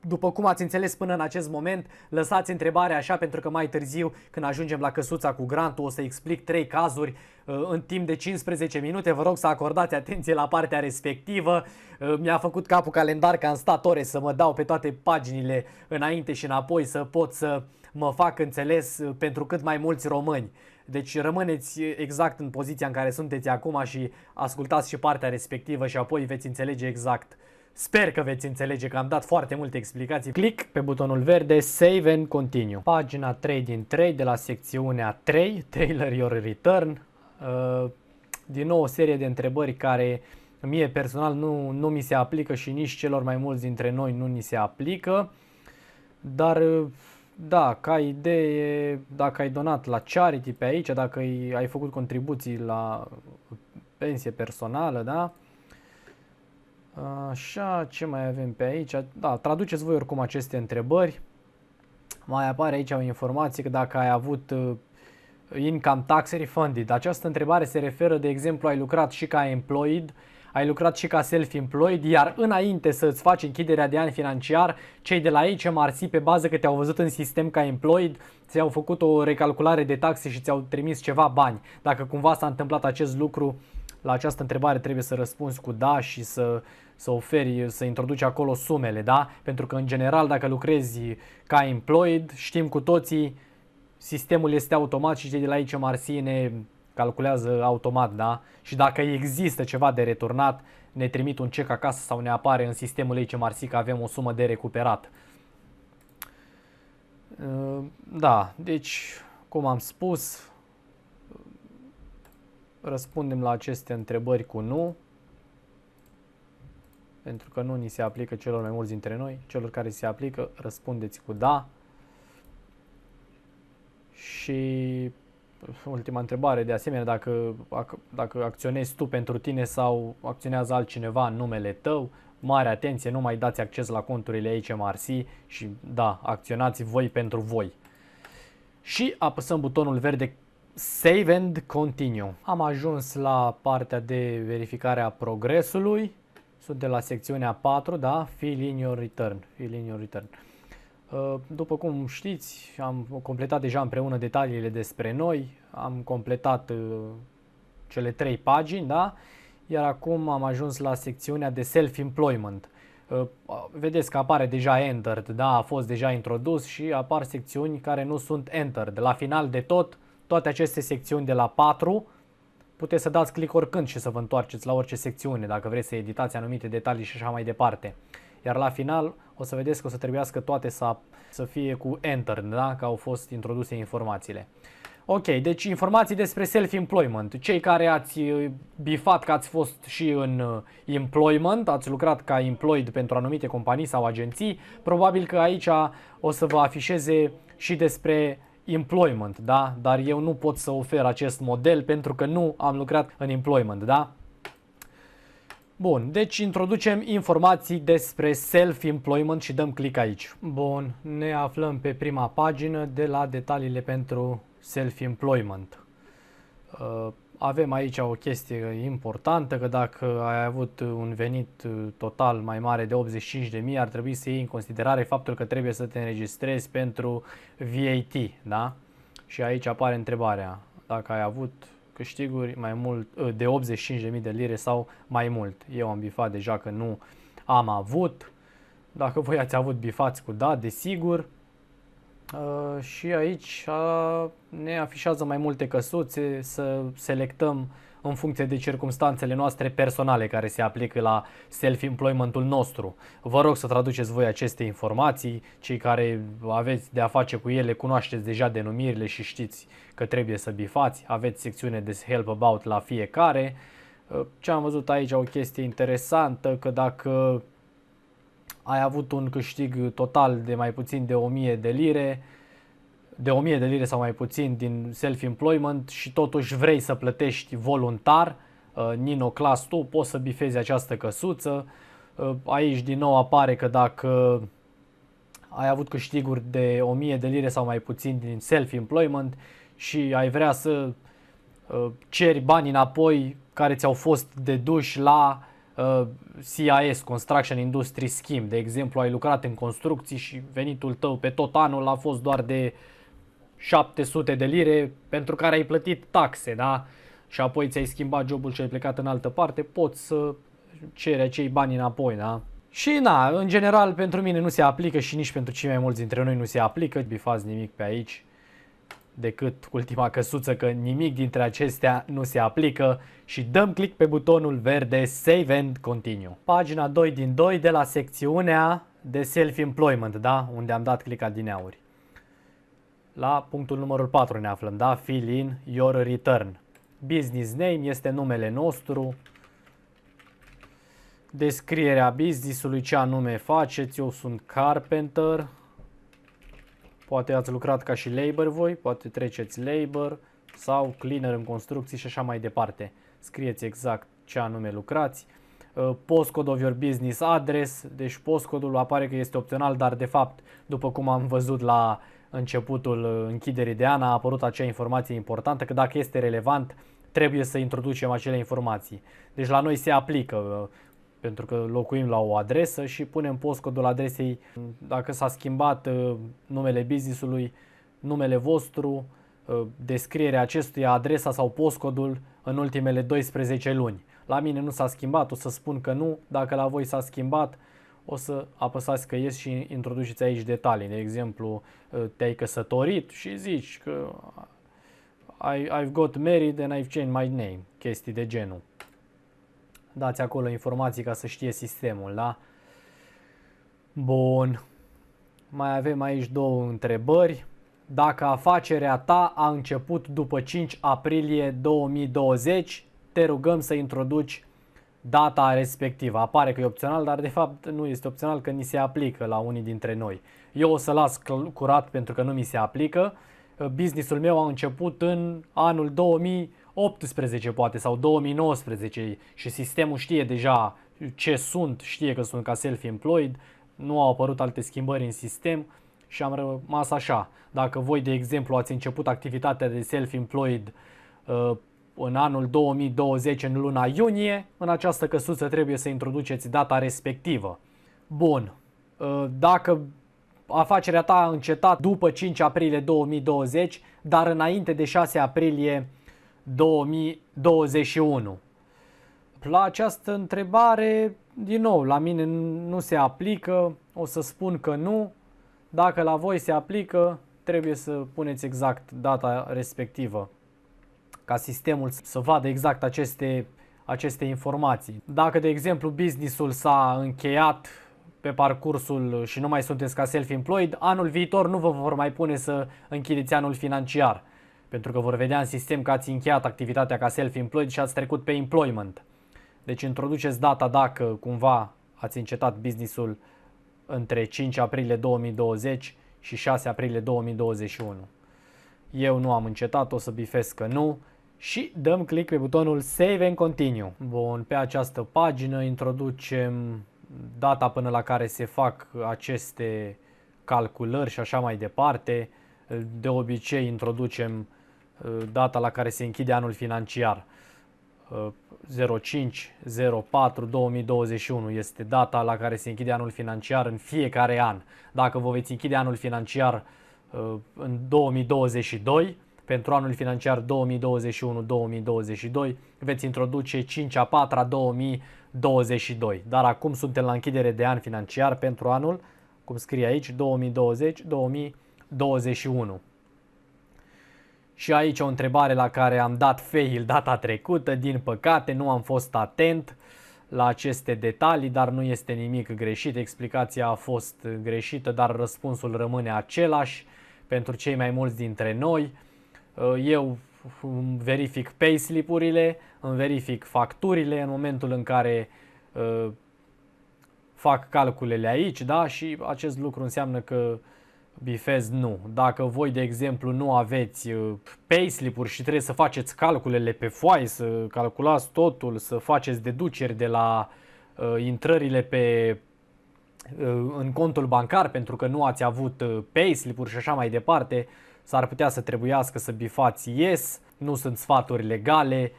după cum ați înțeles până în acest moment, lăsați întrebarea așa pentru că mai târziu, când ajungem la căsuța cu grantul, o să explic 3 cazuri în timp de 15 minute. Vă rog să acordați atenție la partea respectivă. Mi-a făcut capul calendar că am stat ore să mă dau pe toate paginile înainte și înapoi să pot să mă fac înțeles pentru cât mai mulți români. Deci rămâneți exact în poziția în care sunteți acum și ascultați și partea respectivă și apoi veți înțelege exact. Sper că veți înțelege că am dat foarte multe explicații. Click pe butonul verde, Save and Continue. Pagina 3 din 3 de la secțiunea 3, Tailor Your Return. Din nou o serie de întrebări care mie personal nu mi se aplică și nici celor mai mulți dintre noi nu ni se aplică. Dar da, ca idee, dacă ai donat la charity pe aici, dacă ai făcut contribuții la pensie personală, da? Așa, ce mai avem pe aici? Da, traduceți voi oricum aceste întrebări. Mai apare aici o informație că dacă ai avut income tax refunded. Această întrebare se referă, de exemplu, ai lucrat și ca employed, ai lucrat și ca self-employed, iar înainte să-ți faci închiderea de an financiar, cei de la HMRC, pe bază că te-au văzut în sistem ca employed, ți-au făcut o recalculare de taxe și ți-au trimis ceva bani. Dacă cumva s-a întâmplat acest lucru, la această întrebare trebuie să răspunzi cu da și să oferi, să introduci acolo sumele, da? Pentru că în general dacă lucrezi ca employed, știm cu toții, sistemul este automat și cei de la HMRC ne calculează automat, da? Și dacă există ceva de returnat, ne trimit un cec acasă sau ne apare în sistemul HMRC că avem o sumă de recuperat. Da, deci, cum am spus, răspundem la aceste întrebări cu nu, pentru că nu ni se aplică celor mai mulți dintre noi. Celor care se aplică, răspundeți cu da. Și ultima întrebare, de asemenea, dacă acționezi tu pentru tine sau acționează altcineva în numele tău, mare atenție, nu mai dați acces la conturile HMRC și da, acționați voi pentru voi. Și apăsăm butonul verde Save and Continue. Am ajuns la partea de verificare a progresului. Sunt de la secțiunea 4, da? Fill in your return. Fill in your return. După cum știți, am completat deja împreună detaliile despre noi. Am completat cele 3 pagini, da? Iar acum am ajuns la secțiunea de self-employment. Vedeți că apare deja entered, da? A fost deja introdus și apar secțiuni care nu sunt entered. La final de toate aceste secțiuni de la 4, puteți să dați click oricând și să vă întoarceți la orice secțiune, dacă vreți să editați anumite detalii și așa mai departe. Iar la final o să vedeți că o să trebuiască toate să fie cu enter, da? Că au fost introduse informațiile. Ok, deci informații despre self-employment. Cei care ați bifat că ați fost și în employment, ați lucrat ca employed pentru anumite companii sau agenții, probabil că aici o să vă afișeze și despre employment, da? Dar eu nu pot să ofer acest model pentru că nu am lucrat în employment, da? Bun, deci introducem informații despre self-employment și dăm click aici. Bun, ne aflăm pe prima pagină de la detaliile pentru self-employment. Avem aici o chestie importantă, că dacă ai avut un venit total mai mare de 85.000, ar trebui să iei în considerare faptul că trebuie să te înregistrezi pentru VAT, da? Și aici apare întrebarea, dacă ai avut câștiguri mai mult de 85.000 de lire sau mai mult. Eu am bifat deja că nu am avut. Dacă voi ați avut, bifați cu da, desigur. Și aici ne afișează mai multe căsuțe să selectăm în funcție de circumstanțele noastre personale care se aplică la self-employmentul nostru. Vă rog să traduceți voi aceste informații, cei care aveți de a face cu ele, cunoașteți deja denumirile și știți că trebuie să bifați, aveți secțiune de help about la fiecare. Ce am văzut aici, o chestie interesantă, că dacă ai avut un câștig total de mai puțin de 1000 de lire, de 1000 de lire sau mai puțin din self-employment și totuși vrei să plătești voluntar, Nino Class 2, poți să bifezi această căsuță. Aici din nou apare că dacă ai avut câștiguri de 1000 de lire sau mai puțin din self-employment și ai vrea să ceri bani înapoi care ți-au fost deduși la CIS, Construction Industry Scheme. De exemplu, ai lucrat în construcții și venitul tău pe tot anul a fost doar de 700 de lire pentru care ai plătit taxe, da? Și apoi ți-ai schimbat jobul și ai plecat în altă parte, poți să ceri acei bani înapoi, da? Și na, în general pentru mine nu se aplică și nici pentru cei mai mulți dintre noi nu se aplică, bifați nimic pe aici, decât ultima căsuță că nimic dintre acestea nu se aplică și dăm click pe butonul verde Save and Continue. Pagina 2 din 2 de la secțiunea de Self-Employment, da? Unde am dat click adineauri. La punctul numărul 4 ne aflăm, da? Fill in your return. Business name este numele nostru. Descrierea business-ului, ce anume faceți. Eu sunt carpenter. Poate ați lucrat ca și labor voi, poate treceți labor sau cleaner în construcții și așa mai departe. Scrieți exact ce anume lucrați. Postcode of your business address, deci postcodul apare că este opțional, dar de fapt, după cum am văzut la începutul închiderii de an, a apărut acea informație importantă, că dacă este relevant, trebuie să introducem acele informații. Deci la noi se aplică, pentru că locuim la o adresă și punem postcodul adresei. Dacă s-a schimbat numele business-ului, numele vostru, descrierea acestuia, adresa sau postcodul în ultimele 12 luni. La mine nu s-a schimbat, o să spun că nu. Dacă la voi s-a schimbat, o să apăsați că yes și introduceți aici detalii. De exemplu, te-ai căsătorit și zici că I've got married and I've changed my name. Chestii de genul. Dați acolo informații ca să știe sistemul, da? Bun. Mai avem aici două întrebări. Dacă afacerea ta a început după 5 aprilie 2020, te rugăm să introduci data respectivă. Apare că e opțional, dar de fapt nu este opțional, că ni se aplică la unii dintre noi. Eu o să las curat pentru că nu mi se aplică. Businessul meu a început în anul 2018 poate sau 2019 și sistemul știe deja ce sunt, știe că sunt ca self-employed, nu au apărut alte schimbări în sistem și am rămas așa. Dacă voi, de exemplu, ați început activitatea de self-employed în anul 2020 în luna iunie, în această căsuță trebuie să introduceți data respectivă. Bun. Dacă afacerea ta a încetat după 5 aprilie 2020, dar înainte de 6 aprilie 2021. La această întrebare, din nou, la mine nu se aplică, o să spun că nu. Dacă la voi se aplică, trebuie să puneți exact data respectivă, ca sistemul să vadă exact aceste informații. Dacă, de exemplu, businessul s-a încheiat pe parcursul și nu mai sunteți ca self-employed, anul viitor nu vă vor mai pune să închideți anul financiar, pentru că vor vedea în sistem că ați încheiat activitatea ca self-employed și ați trecut pe employment. Deci introduceți data dacă cumva ați încetat businessul între 5 aprilie 2020 și 6 aprilie 2021. Eu nu am încetat, o să bifez că nu și dăm click pe butonul Save and Continue. Bun, pe această pagină introducem data până la care se fac aceste calculări și așa mai departe. De obicei introducem data la care se închide anul financiar. 05/04/2021 este data la care se închide anul financiar în fiecare an. Dacă vă veți închide anul financiar în 2022, pentru anul financiar 2021-2022, veți introduce 5/4/2022. Dar acum suntem la închidere de an financiar pentru anul, cum scrie aici, 2020-2021. Și aici o întrebare la care am dat fail data trecută, din păcate nu am fost atent la aceste detalii, dar nu este nimic greșit, explicația a fost greșită, dar răspunsul rămâne același pentru cei mai mulți dintre noi. Eu îmi verific payslip-urile, îmi verific facturile în momentul în care fac calculele aici, da? Și acest lucru înseamnă că bifez nu. Dacă voi, de exemplu, nu aveți payslip-uri și trebuie să faceți calculele pe foaie, să calculați totul, să faceți deduceri de la intrările pe în contul bancar pentru că nu ați avut payslip-uri și așa mai departe, s-ar putea să trebuiască să bifați yes, nu sunt sfaturi legale,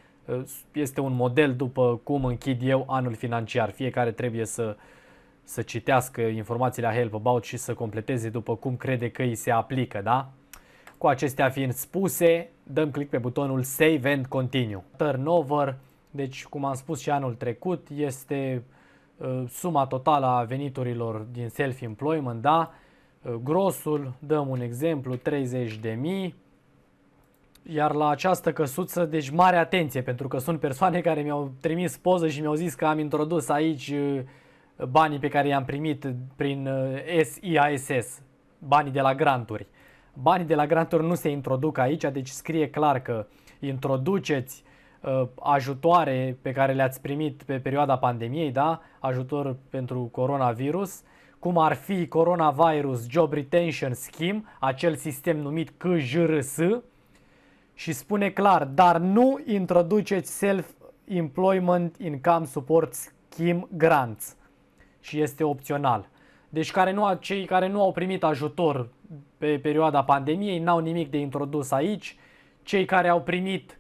este un model după cum închid eu anul financiar. Fiecare trebuie să citească informațiile la Help About și să completeze după cum crede că îi se aplică, da? Cu acestea fiind spuse, dăm click pe butonul Save and Continue. Turnover, deci cum am spus și anul trecut, este suma totală a veniturilor din self-employment, da? Grosul, dăm un exemplu, 30.000. Iar la această căsuță, deci mare atenție, pentru că sunt persoane care mi-au trimis poză și mi-au zis că am introdus aici banii pe care i-am primit prin SIASS, banii de la granturi. Banii de la granturi nu se introduc aici, deci scrie clar că introduceți ajutoare pe care le-ați primit pe perioada pandemiei, da? Ajutor pentru coronavirus, cum ar fi Coronavirus Job Retention Scheme, acel sistem numit CJRS, și spune clar, dar nu introduceți Self-Employment Income Support Scheme Grants și este opțional. Deci cei care nu au primit ajutor pe perioada pandemiei n-au nimic de introdus aici. Cei care au primit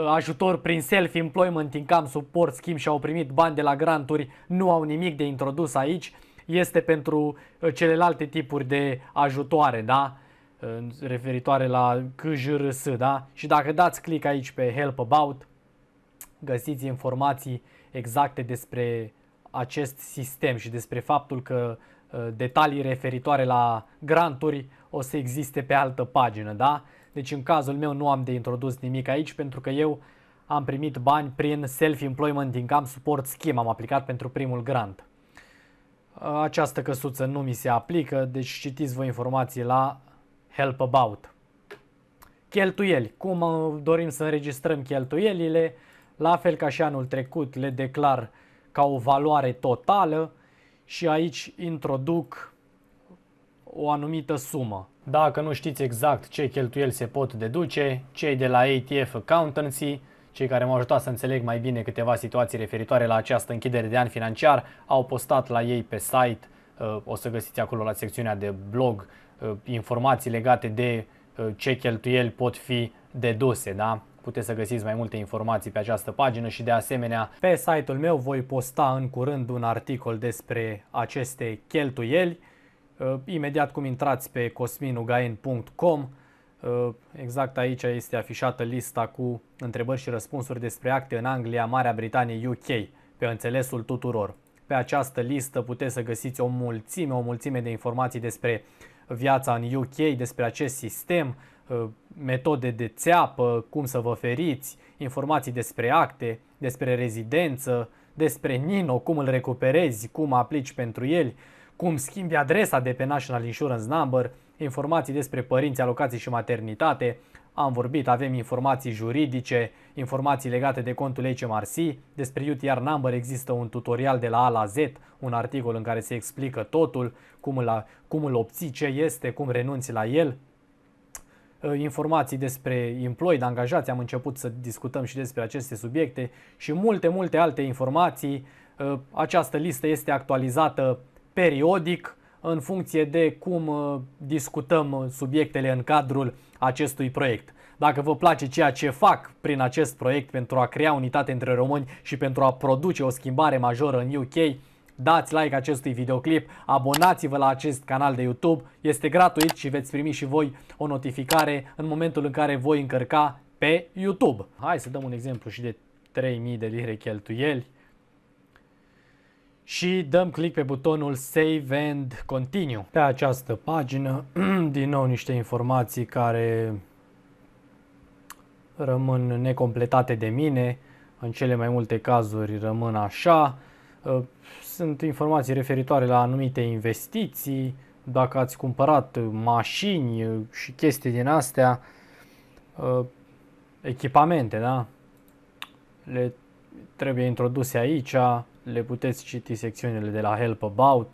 ajutor prin Self-Employment Income Support Scheme și au primit bani de la granturi nu au nimic de introdus aici. Este pentru celelalte tipuri de ajutoare, da? Referitoare la CJRS, da? Și dacă dați click aici pe Help About, găsiți informații exacte despre acest sistem și despre faptul că detalii referitoare la granturi o să existe pe altă pagină, da? Deci în cazul meu nu am de introdus nimic aici pentru că eu am primit bani prin Self-Employment Income Support Scheme, am aplicat pentru primul grant. Această căsuță nu mi se aplică, deci citiți voi informații la Help About. Cheltuieli. Cum dorim să înregistrăm cheltuielile? La fel ca și anul trecut, le declar ca o valoare totală și aici introduc o anumită sumă. Dacă nu știți exact ce cheltuieli se pot deduce, cei de la ATF Accountancy, cei care m-au ajutat să înțeleg mai bine câteva situații referitoare la această închidere de an financiar, au postat la ei pe site, o să găsiți acolo la secțiunea de blog, informații legate de ce cheltuieli pot fi deduse, da? Puteți să găsiți mai multe informații pe această pagină și de asemenea pe site-ul meu voi posta în curând un articol despre aceste cheltuieli. Imediat cum intrați pe cosminugain.com, exact aici este afișată lista cu întrebări și răspunsuri despre acte în Anglia, Marea Britanie, UK, pe înțelesul tuturor. Pe această listă puteți să găsiți o mulțime de informații despre viața în UK, despre acest sistem, metode de țeapă, cum să vă feriți, informații despre acte, despre rezidență, despre NINO, cum îl recuperezi, cum aplici pentru el, cum schimbi adresa de pe National Insurance Number, informații despre părinți, alocații și maternitate. Am vorbit, avem informații juridice, informații legate de contul HMRC, despre UTR Number există un tutorial de la A la Z, un articol în care se explică totul, cum îl obții, ce este, cum renunți la el. Informații despre employed, angajați, am început să discutăm și despre aceste subiecte și multe alte informații. Această listă este actualizată periodic în funcție de cum discutăm subiectele în cadrul acestui proiect. Dacă vă place ceea ce fac prin acest proiect pentru a crea unitate între români și pentru a produce o schimbare majoră în UK, dați like acestui videoclip, abonați-vă la acest canal de YouTube, este gratuit și veți primi și voi o notificare în momentul în care voi încărca pe YouTube. Hai să dăm un exemplu și de 3000 de lire cheltuieli. Și dăm click pe butonul Save and Continue. Pe această pagină, din nou niște informații care rămân necompletate de mine, în cele mai multe cazuri rămân așa. Sunt informații referitoare la anumite investiții, dacă ați cumpărat mașini și chestii din astea, echipamente, da? Le trebuie introduse aici, le puteți citi secțiunile de la Help About.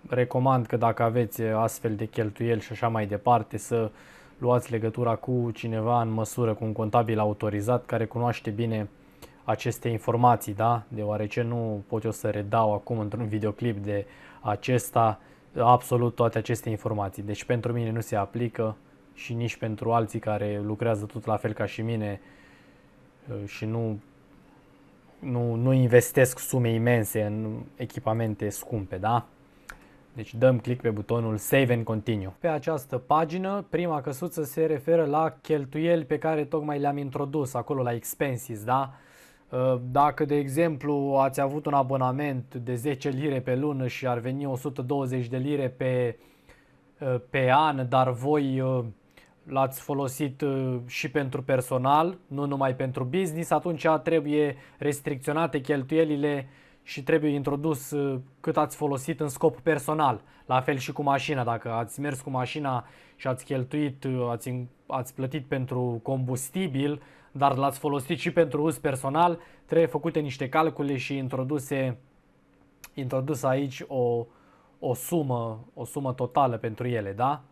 Recomand că dacă aveți astfel de cheltuieli și așa mai departe să luați legătura cu cineva în măsură, cu un contabil autorizat care cunoaște bine aceste informații, da? Deoarece nu pot eu să redau acum într-un videoclip de acesta absolut toate aceste informații. Deci pentru mine nu se aplică și nici pentru alții care lucrează tot la fel ca și mine și nu investesc sume imense în echipamente scumpe, da? Deci dăm click pe butonul Save and Continue. Pe această pagină, prima căsuță se referă la cheltuieli pe care tocmai le-am introdus acolo la expenses, da? Dacă, de exemplu, ați avut un abonament de 10 lire pe lună și ar veni 120 de lire pe an, dar voi l-ați folosit și pentru personal, nu numai pentru business, atunci trebuie restricționate cheltuielile și trebuie introdus cât ați folosit în scop personal. La fel și cu mașina. Dacă ați mers cu mașina și ați cheltuit, ați plătit pentru combustibil, dar l-ați folosit și pentru uz personal, trebuie făcute niște calcule și introdus aici o sumă totală pentru ele, da?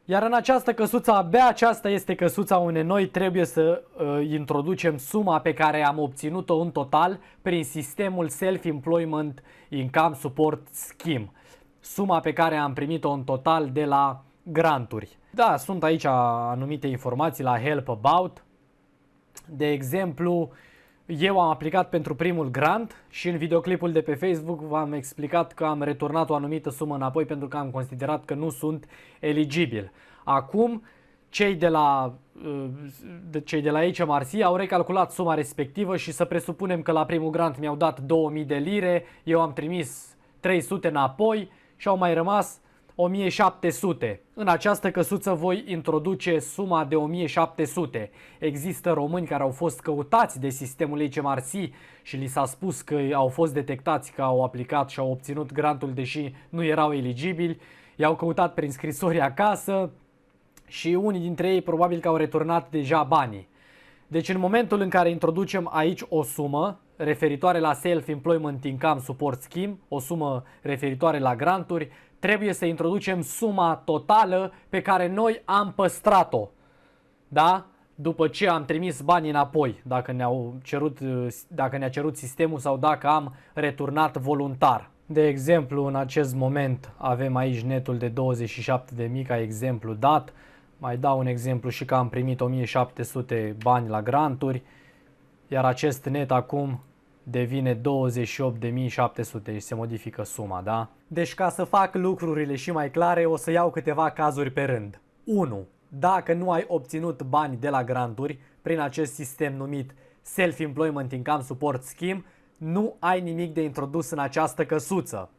Iar în această căsuță, abia aceasta este căsuța unde noi trebuie să introducem suma pe care am obținut-o în total prin sistemul Self-Employment Income Support Scheme. Suma pe care am primit-o în total de la granturi. Da, sunt aici anumite informații la Help About. De exemplu, eu am aplicat pentru primul grant și în videoclipul de pe Facebook v-am explicat că am returnat o anumită sumă înapoi pentru că am considerat că nu sunt eligibil. Acum, cei de la HMRC au recalculat suma respectivă și să presupunem că la primul grant mi-au dat 2000 de lire, eu am trimis 300 înapoi și au mai rămas 1700. În această căsuță voi introduce suma de 1700. Există români care au fost căutați de sistemul HMRC și li s-a spus că au fost detectați că au aplicat și au obținut grantul deși nu erau eligibili. I-au căutat prin scrisori acasă și unii dintre ei probabil că au returnat deja banii. Deci în momentul în care introducem aici o sumă referitoare la Self-Employment Income Support Scheme, o sumă referitoare la granturi, trebuie să introducem suma totală pe care noi am păstrat-o, da? După ce am trimis banii înapoi, dacă ne-a cerut sistemul sau dacă am returnat voluntar. De exemplu, în acest moment avem aici netul de 27.000 ca exemplu dat. Mai dau un exemplu și că am primit 1700 bani la granturi, iar acest net acum devine 28.700 și se modifică suma, da? Deci ca să fac lucrurile și mai clare, o să iau câteva cazuri pe rând. 1. Dacă nu ai obținut bani de la granturi prin acest sistem numit Self-Employment Income Support Scheme, nu ai nimic de introdus în această căsuță.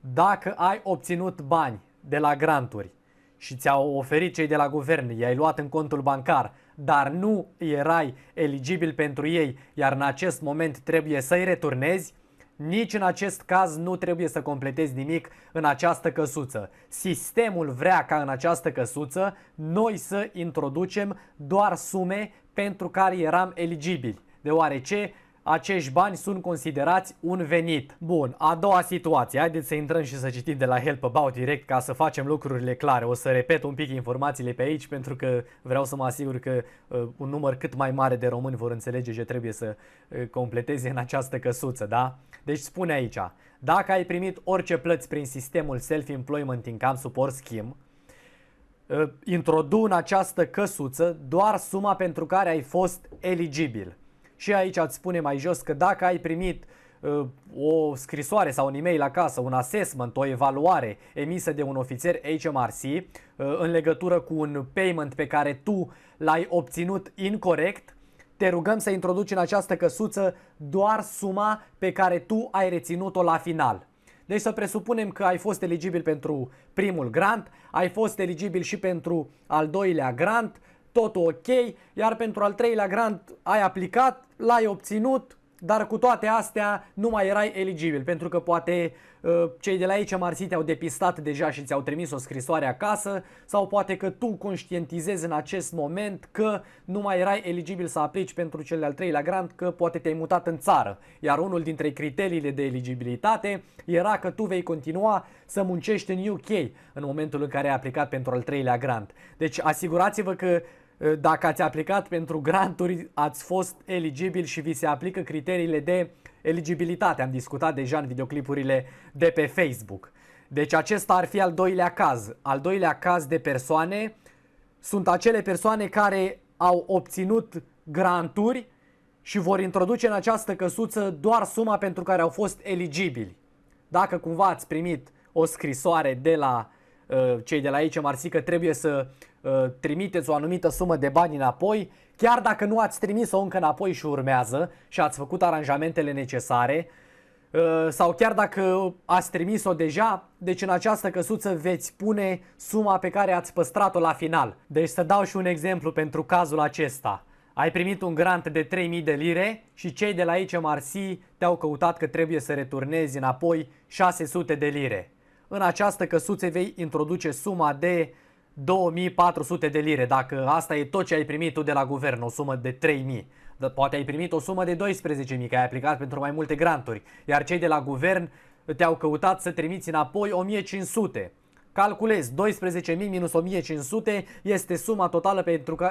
Dacă ai obținut bani de la granturi și ți-au oferit cei de la guvern, i-ai luat în contul bancar, dar nu erai eligibil pentru ei, iar în acest moment trebuie să-i returnezi, nici în acest caz nu trebuie să completezi nimic în această căsuță. Sistemul vrea ca în această căsuță noi să introducem doar sume pentru care eram eligibili, deoarece acești bani sunt considerați un venit. Bun, a doua situație. Haideți să intrăm și să citim de la Help About direct ca să facem lucrurile clare. O să repet un pic informațiile pe aici pentru că vreau să mă asigur că un număr cât mai mare de români vor înțelege ce trebuie să completeze în această căsuță, da? Deci spune aici, dacă ai primit orice plăți prin sistemul Self-Employment Income Support Scheme, introdu în această căsuță doar suma pentru care ai fost eligibil. Și aici îți spune mai jos că dacă ai primit o scrisoare sau un e-mail acasă, un assessment, o evaluare emisă de un ofițer HMRC în legătură cu un payment pe care tu l-ai obținut incorect, te rugăm să introduci în această căsuță doar suma pe care tu ai reținut-o la final. Deci să presupunem că ai fost eligibil pentru primul grant, ai fost eligibil și pentru al doilea grant, totul ok, iar pentru al treilea grant ai aplicat, l-ai obținut, dar cu toate astea nu mai erai eligibil, pentru că poate cei de la HMRC te-au depistat deja și ți-au trimis o scrisoare acasă, sau poate că tu conștientizezi în acest moment că nu mai erai eligibil să aplici pentru cel de-al treilea grant, că poate te-ai mutat în țară, iar unul dintre criteriile de eligibilitate era că tu vei continua să muncești în UK în momentul în care ai aplicat pentru al treilea grant. Deci asigurați-vă că Dacă ați aplicat pentru granturi, ați fost eligibil și vi se aplică criteriile de eligibilitate. Am discutat deja în videoclipurile de pe Facebook. Deci acesta ar fi al doilea caz. Al doilea caz de persoane sunt acele persoane care au obținut granturi și vor introduce în această căsuță doar suma pentru care au fost eligibili. Dacă cumva ați primit o scrisoare de la cei de la HMRC că trebuie să trimiteți o anumită sumă de bani înapoi, chiar dacă nu ați trimis-o încă înapoi și urmează și ați făcut aranjamentele necesare, sau chiar dacă ați trimis-o deja, deci în această căsuță veți pune suma pe care ați păstrat-o la final. Deci să dau și un exemplu pentru cazul acesta. Ai primit un grant de 3000 de lire și cei de la HMRC te-au căutat că trebuie să returnezi înapoi 600 de lire. În această căsuță vei introduce suma de 2400 de lire, dacă asta e tot ce ai primit tu de la guvern, o sumă de 3000. Poate ai primit o sumă de 12.000, că ai aplicat pentru mai multe granturi, iar cei de la guvern te-au căutat să trimiți înapoi 1500. Calculezi, 12.000 minus 1500 este suma totală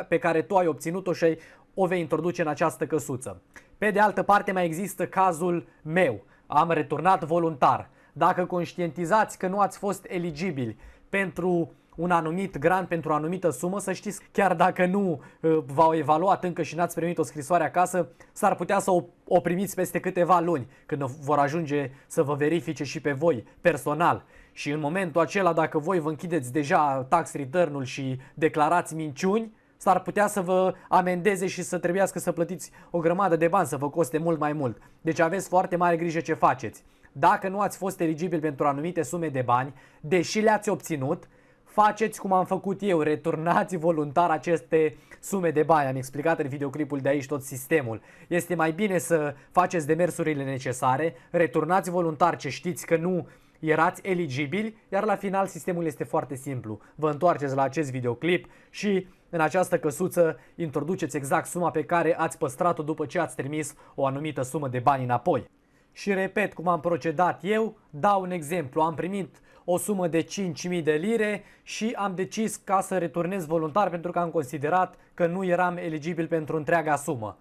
pe care tu ai obținut-o și o vei introduce în această căsuță. Pe de altă parte mai există cazul meu. Am returnat voluntar. Dacă conștientizați că nu ați fost eligibili pentru un anumit grant, pentru o anumită sumă, să știți, chiar dacă nu v-au evaluat încă și n-ați primit o scrisoare acasă, s-ar putea să o primiți peste câteva luni, când vor ajunge să vă verifice și pe voi personal. Și în momentul acela, dacă voi vă închideți deja tax return-ul și declarați minciuni, s-ar putea să vă amendeze și să trebuiască să plătiți o grămadă de bani, să vă coste mult mai mult. Deci aveți foarte mare grijă ce faceți. Dacă nu ați fost eligibil pentru anumite sume de bani, deși le-ați obținut, faceți cum am făcut eu, returnați voluntar aceste sume de bani. Am explicat în videoclipul de aici tot sistemul. Este mai bine să faceți demersurile necesare, returnați voluntar ce știți că nu erați eligibili, iar la final sistemul este foarte simplu. Vă întoarceți la acest videoclip și în această căsuță introduceți exact suma pe care ați păstrat-o după ce ați trimis o anumită sumă de bani înapoi. Și repet cum am procedat eu, dau un exemplu. Am primit o sumă de 5.000 de lire și am decis ca să returnez voluntar pentru că am considerat că nu eram eligibil pentru întreaga sumă.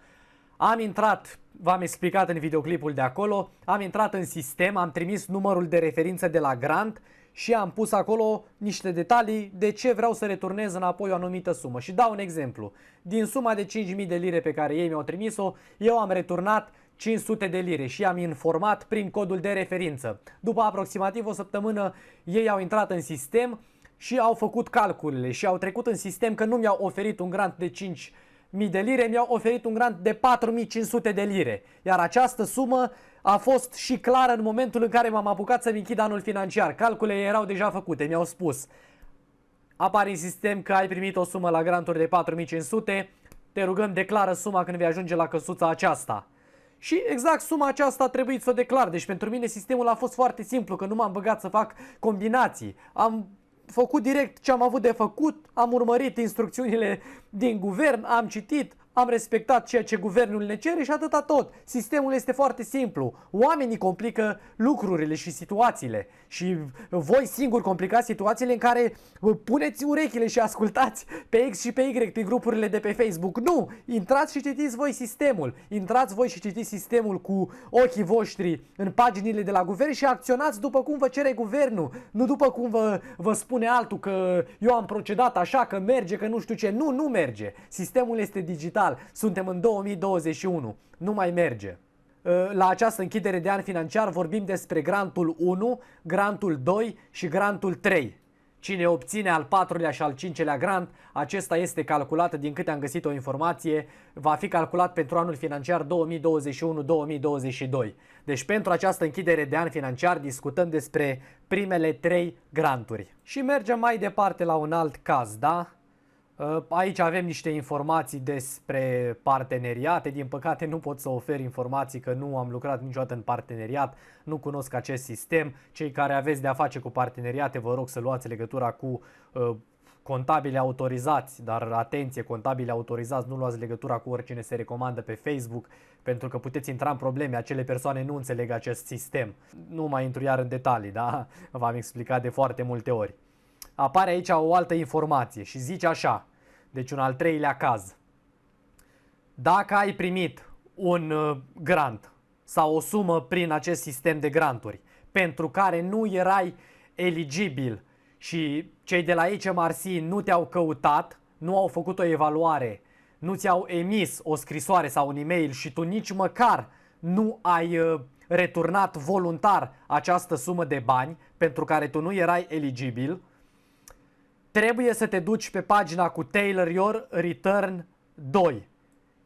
Am intrat, v-am explicat în videoclipul de acolo, am intrat în sistem, am trimis numărul de referință de la grant și am pus acolo niște detalii de ce vreau să returnez înapoi o anumită sumă. Și dau un exemplu. Din suma de 5.000 de lire pe care ei mi-au trimis-o, eu am returnat 500 de lire și am informat prin codul de referință. După aproximativ o săptămână, ei au intrat în sistem și au făcut calculele și au trecut în sistem că nu mi-au oferit un grant de 5.000 de lire, mi-au oferit un grant de 4.500 de lire. Iar această sumă a fost și clară în momentul în care m-am apucat să-mi închid anul financiar. Calculele erau deja făcute, mi-au spus. Apare în sistem că ai primit o sumă la granturi de 4.500, te rugăm declară suma când vei ajunge la căsuța aceasta. Și exact suma aceasta a trebuit să o declar. Deci pentru mine sistemul a fost foarte simplu, că nu m-am băgat să fac combinații. Am făcut direct ce am avut de făcut, am urmărit instrucțiunile din guvern, am citit, am respectat ceea ce guvernul ne cere și atâta tot. Sistemul este foarte simplu. Oamenii complică lucrurile și situațiile. Și voi singuri complicați situațiile în care puneți urechile și ascultați pe X și pe Y pe grupurile de pe Facebook. Nu! Intrați și citiți voi sistemul. Intrați voi și citiți sistemul cu ochii voștri în paginile de la guvern și acționați după cum vă cere guvernul. Nu după cum vă spune altul că eu am procedat așa, că merge, că nu știu ce. Nu, nu merge. Sistemul este digital. Suntem în 2021. Nu mai merge. La această închidere de an financiar vorbim despre grantul 1, grantul 2 și grantul 3. Cine obține al 4-lea și al 5-lea grant, acesta este calculat, din câte am găsit o informație, va fi calculat pentru anul financiar 2021-2022. Deci pentru această închidere de an financiar discutăm despre primele 3 granturi. Și mergem mai departe la un alt caz, da? Aici avem niște informații despre parteneriate. Din păcate nu pot să ofer informații că nu am lucrat niciodată în parteneriat, nu cunosc acest sistem. Cei care aveți de a face cu parteneriate, vă rog să luați legătura cu contabili autorizați, dar atenție, contabili autorizați, nu luați legătura cu oricine se recomandă pe Facebook, pentru că puteți intra în probleme, acele persoane nu înțeleg acest sistem. Nu mai intru iar în detalii, da? V-am explicat de foarte multe ori. Apare aici o altă informație și zice așa: Deci un al treilea caz. Dacă ai primit un grant sau o sumă prin acest sistem de granturi pentru care nu erai eligibil și cei de la HMRC nu te-au căutat, nu au făcut o evaluare, nu ți-au emis o scrisoare sau un e-mail și tu nici măcar nu ai returnat voluntar această sumă de bani pentru care tu nu erai eligibil, trebuie să te duci pe pagina cu Tailor Your Return 2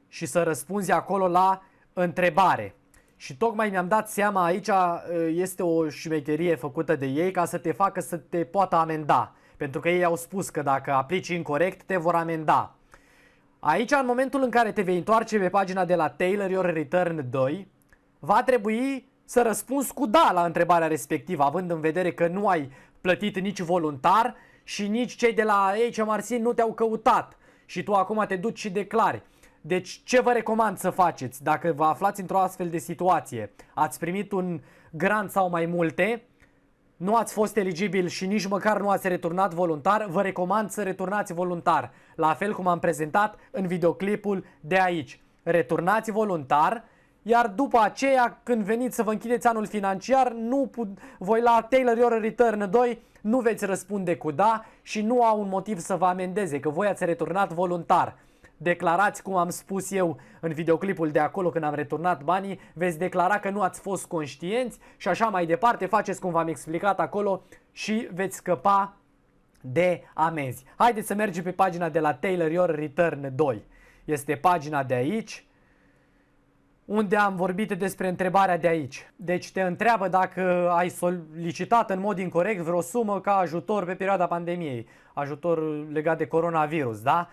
și să răspunzi acolo la întrebare. Și tocmai mi-am dat seama, aici este o șmecherie făcută de ei ca să te facă să te poată amenda. Pentru că ei au spus că dacă aplici incorect te vor amenda. Aici, în momentul în care te vei întoarce pe pagina de la Tailor Your Return 2, va trebui să răspunzi cu da la întrebarea respectivă, având în vedere că nu ai plătit nici voluntar și nici cei de la HMRC nu te-au căutat și tu acum te duci și declari. Deci ce vă recomand să faceți dacă vă aflați într-o astfel de situație? Ați primit un grant sau mai multe, nu ați fost eligibil și nici măcar nu ați returnat voluntar, vă recomand să returnați voluntar. La fel cum am prezentat în videoclipul de aici. Returnați voluntar, iar după aceea când veniți să vă închideți anul financiar, voi la Tailor Your Return 2 nu veți răspunde cu da și nu au un motiv să vă amendeze, că voi ați returnat voluntar. Declarați, cum am spus eu în videoclipul de acolo când am returnat banii, veți declara că nu ați fost conștienți și așa mai departe, faceți cum v-am explicat acolo și veți scăpa de amenzi. Haideți să mergem pe pagina de la Tailor Your Return 2. Este pagina de aici, unde am vorbit despre întrebarea de aici. Deci te întreabă dacă ai solicitat în mod incorect vreo sumă ca ajutor pe perioada pandemiei, ajutor legat de coronavirus, da?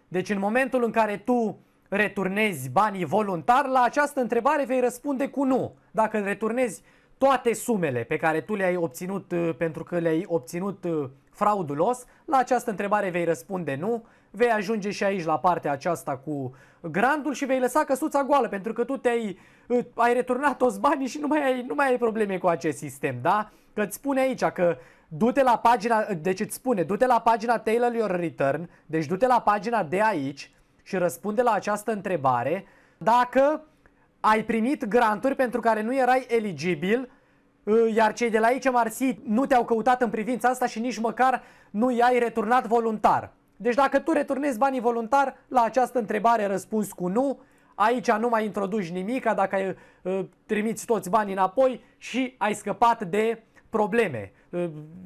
Deci în momentul în care tu returnezi banii voluntar, la această întrebare vei răspunde cu nu. Dacă returnezi toate sumele pe care tu le-ai obținut pentru că le-ai obținut fraudulos, la această întrebare vei răspunde nu. Vei ajunge și aici la partea aceasta cu grantul și vei lăsa căsuța goală pentru că tu ai returnat toți banii și nu mai ai probleme cu acest sistem, da? Că îți spune aici că du-te la pagina, deci îți spune, du-te la pagina Tailor Your Return, deci du-te la pagina de aici și răspunde la această întrebare dacă ai primit granturi pentru care nu erai eligibil, iar cei de la HMRC nu te-au căutat în privința asta și nici măcar nu i-ai returnat voluntar. Deci dacă tu returnezi banii voluntar, la această întrebare răspunzi cu nu, aici nu mai introduci nimic, dacă ai trimiți toți banii înapoi și ai scăpat de probleme.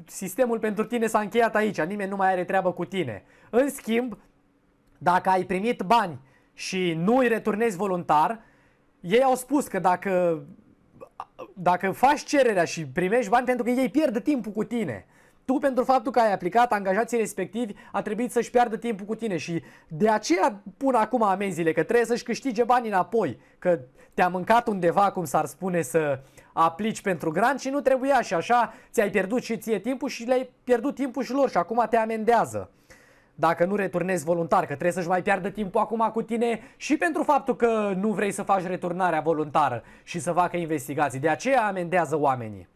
Sistemul pentru tine s-a încheiat aici, nimeni nu mai are treabă cu tine. În schimb, dacă ai primit bani și nu îi returnezi voluntar, ei au spus că dacă faci cererea și primești bani, pentru că ei pierd timpul cu tine. Tu, pentru faptul că ai aplicat, angajații respectivi a trebuit să-și piardă timpul cu tine și de aceea pun acum amenziile, că trebuie să-și câștige banii înapoi, că te-a mâncat undeva, cum s-ar spune, să aplici pentru grant și nu trebuia și așa ți-ai pierdut și ție timpul și le-ai pierdut timpul și lor și acum te amendează. Dacă nu returnezi voluntar, că trebuie să-și mai piardă timpul acum cu tine și pentru faptul că nu vrei să faci returnarea voluntară și să facă investigații. De aceea amendează oamenii.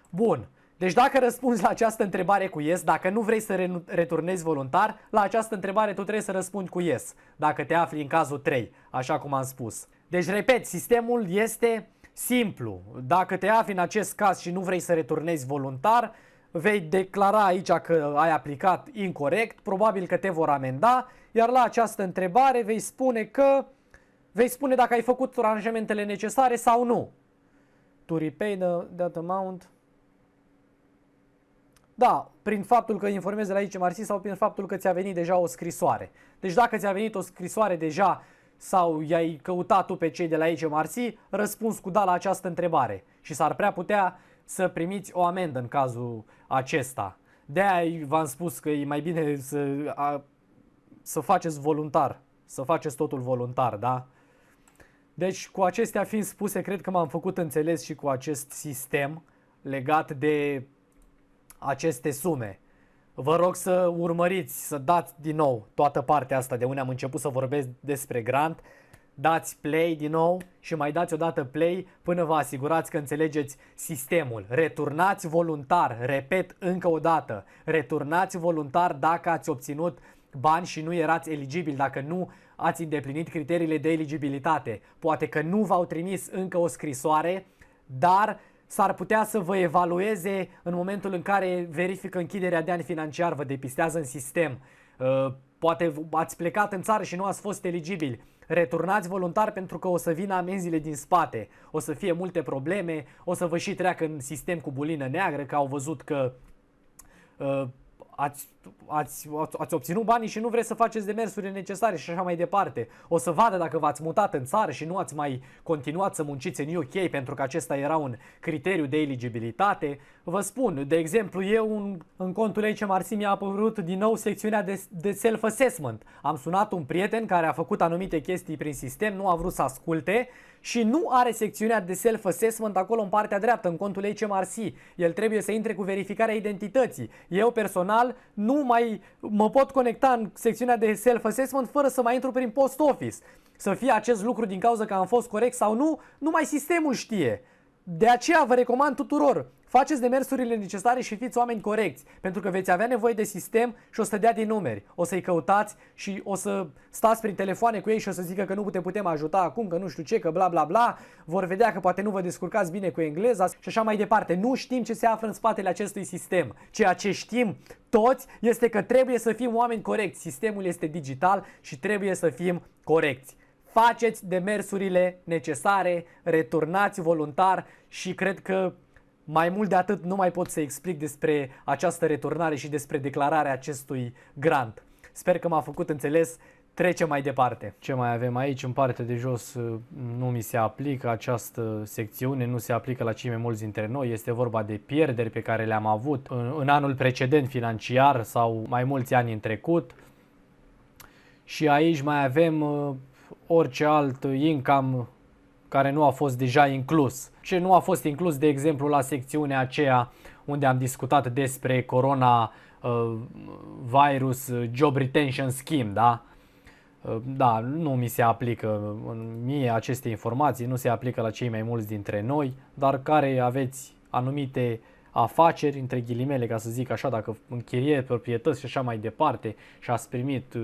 Bun. Deci dacă răspunzi la această întrebare cu yes, dacă nu vrei să returnezi voluntar, la această întrebare tu trebuie să răspunzi cu yes, dacă te afli în cazul 3, așa cum am spus. Deci, repet, sistemul este simplu. Dacă te afli în acest caz și nu vrei să returnezi voluntar, vei declara aici că ai aplicat incorect, probabil că te vor amenda, iar la această întrebare vei spune dacă ai făcut aranjamentele necesare sau nu. To repay that amount. Da, prin faptul că informezi de la HMRC sau prin faptul că ți-a venit deja o scrisoare. Deci dacă ți-a venit o scrisoare deja sau i-ai căutat tu pe cei de la HMRC, răspunzi cu da la această întrebare și s-ar prea putea să primiți o amendă în cazul acesta. De-aia v-am spus că e mai bine să faceți voluntar, să faceți totul voluntar, da? Deci cu acestea fiind spuse, cred că m-am făcut înțeles și cu acest sistem legat de aceste sume. Vă rog să urmăriți, să dați din nou toată partea asta de unde am început să vorbesc despre grant. Dați play din nou și mai dați odată play până vă asigurați că înțelegeți sistemul. Returnați voluntar, repet încă o dată, returnați voluntar dacă ați obținut bani și nu erați eligibili dacă nu ați îndeplinit criteriile de eligibilitate. Poate că nu v-au trimis încă o scrisoare, dar s-ar putea să vă evalueze în momentul în care verifică închiderea de an financiar, vă depistează în sistem. Poate ați plecat în țară și nu ați fost eligibili. Returnați voluntar pentru că o să vină amenziile din spate. O să fie multe probleme, o să vă și treacă în sistem cu bulină neagră, că au văzut că ați obținut banii și nu vreți să faceți demersurile necesare și așa mai departe. O să vadă dacă v-ați mutat în țară și nu ați mai continuat să munciți în UK pentru că acesta era un criteriu de eligibilitate. Vă spun, de exemplu, în contul HMRC mi-a apărut din nou secțiunea de self-assessment. Am sunat un prieten care a făcut anumite chestii prin sistem, nu a vrut să asculte și nu are secțiunea de self-assessment acolo în partea dreaptă, în contul HMRC. El trebuie să intre cu verificarea identității. Eu personal nu mai mă pot conecta în secțiunea de self-assessment fără să mai intru prin post office. Să fie acest lucru din cauza că am fost corect sau nu, numai sistemul știe. De aceea vă recomand tuturor, faceți demersurile necesare și fiți oameni corecți, pentru că veți avea nevoie de sistem și o să dea din numeri. O să-i căutați și o să stați prin telefoane cu ei și o să zică că nu te putem ajuta acum, că nu știu ce, că bla bla bla. Vor vedea că poate nu vă descurcați bine cu engleza și așa mai departe. Nu știm ce se află în spatele acestui sistem. Ceea ce știm toți este că trebuie să fim oameni corecți. Sistemul este digital și trebuie să fim corecți. Faceți demersurile necesare, returnați voluntar și cred că mai mult de atât nu mai pot să explic despre această returnare și despre declararea acestui grant. Sper că m-a făcut înțeles. Trecem mai departe. Ce mai avem aici? În partea de jos nu mi se aplică această secțiune, nu se aplică la cei mai mulți dintre noi. Este vorba de pierderi pe care le-am avut în anul precedent financiar sau mai mulți ani în trecut. Și aici mai avem orice alt income care nu a fost deja inclus. Ce nu a fost inclus, de exemplu, la secțiunea aceea unde am discutat despre Corona Virus Job Retention Scheme, da? Da, nu mi se aplică mie aceste informații, nu se aplică la cei mai mulți dintre noi, dar care aveți anumite afaceri, între ghilimele, ca să zic așa, dacă închirieri proprietăți și așa mai departe și ați primit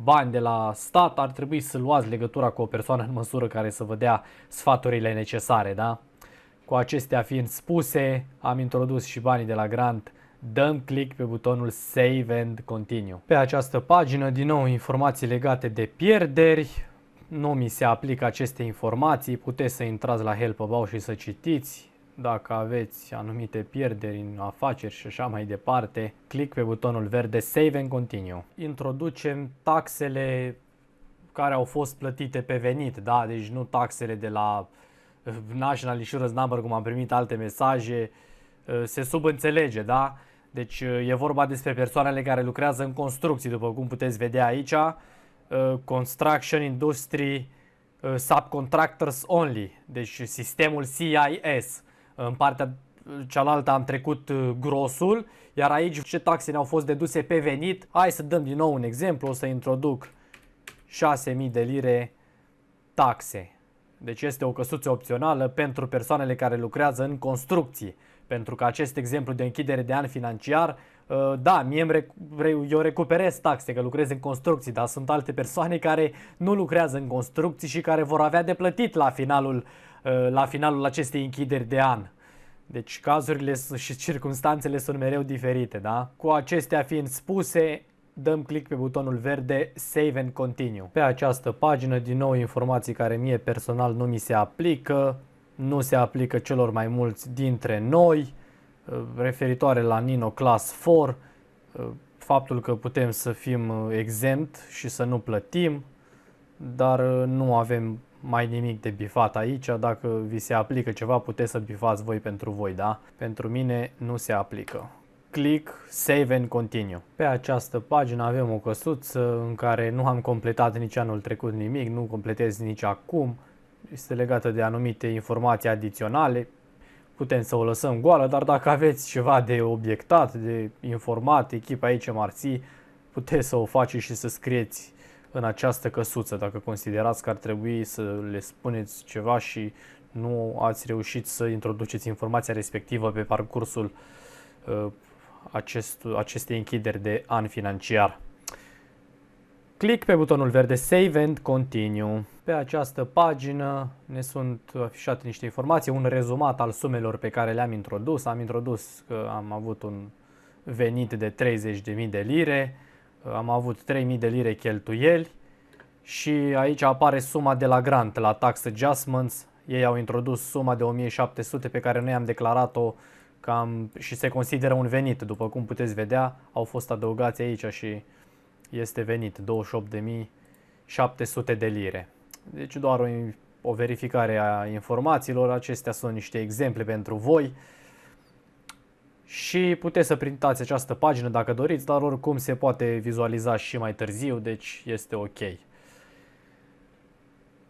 bani de la stat, ar trebui să luați legătura cu o persoană în măsură care să vă dea sfaturile necesare, da? Cu acestea fiind spuse, am introdus și banii de la grant. Dăm click pe butonul Save and Continue. Pe această pagină, din nou, informații legate de pierderi. Nu mi se aplică aceste informații. Puteți să intrați la Help About și să citiți. Dacă aveți anumite pierderi în afaceri și așa mai departe, click pe butonul verde Save and Continue. Introducem taxele care au fost plătite pe venit, da? Deci nu taxele de la National Insurance Number, cum am primit alte mesaje, se subînțelege, da? Deci e vorba despre persoanele care lucrează în construcții, după cum puteți vedea aici, Construction Industry Subcontractors Only, deci sistemul CIS. În partea cealaltă am trecut grosul, iar aici ce taxe ne-au fost deduse pe venit. Hai să dăm din nou un exemplu, o să introduc 6.000 de lire taxe. Deci este o căsuță opțională pentru persoanele care lucrează în construcții. Pentru că acest exemplu de închidere de an financiar, da, eu recuperez taxe că lucrez în construcții, dar sunt alte persoane care nu lucrează în construcții și care vor avea de plătit la finalul acestei închideri de an. Deci cazurile și circumstanțele sunt mereu diferite, da? Cu acestea fiind spuse, dăm click pe butonul verde Save and Continue. Pe această pagină, din nou, informații care mie personal nu mi se aplică, nu se aplică celor mai mulți dintre noi, referitoare la Nino Class 4, faptul că putem să fim exempt și să nu plătim, dar nu avem mai nimic de bifat aici. Dacă vi se aplică ceva, puteți să bifați voi pentru voi, da? Pentru mine nu se aplică. Click, Save and Continue. Pe această pagină avem o căsuță în care nu am completat nici anul trecut nimic, nu completez nici acum. Este legată de anumite informații adiționale. Putem să o lăsăm goală, dar dacă aveți ceva de obiectat, de informat, echipa HMRC, puteți să o faceți și să scrieți în această căsuță, dacă considerați că ar trebui să le spuneți ceva și nu ați reușit să introduceți informația respectivă pe parcursul acestei închideri de an financiar. Click pe butonul verde Save and Continue. Pe această pagină ne sunt afișate niște informații, un rezumat al sumelor pe care le-am introdus. Am introdus că am avut un venit de 30.000 de lire, am avut 3.000 de lire cheltuieli și aici apare suma de la grant, la Tax Adjustments. Ei au introdus suma de 1.700 pe care noi am declarat-o și se consideră un venit. După cum puteți vedea, au fost adăugați aici și este venit 28.700 de lire. Deci doar o verificare a informațiilor. Acestea sunt niște exemple pentru voi. Și puteți să printați această pagină dacă doriți, dar oricum se poate vizualiza și mai târziu, deci este ok.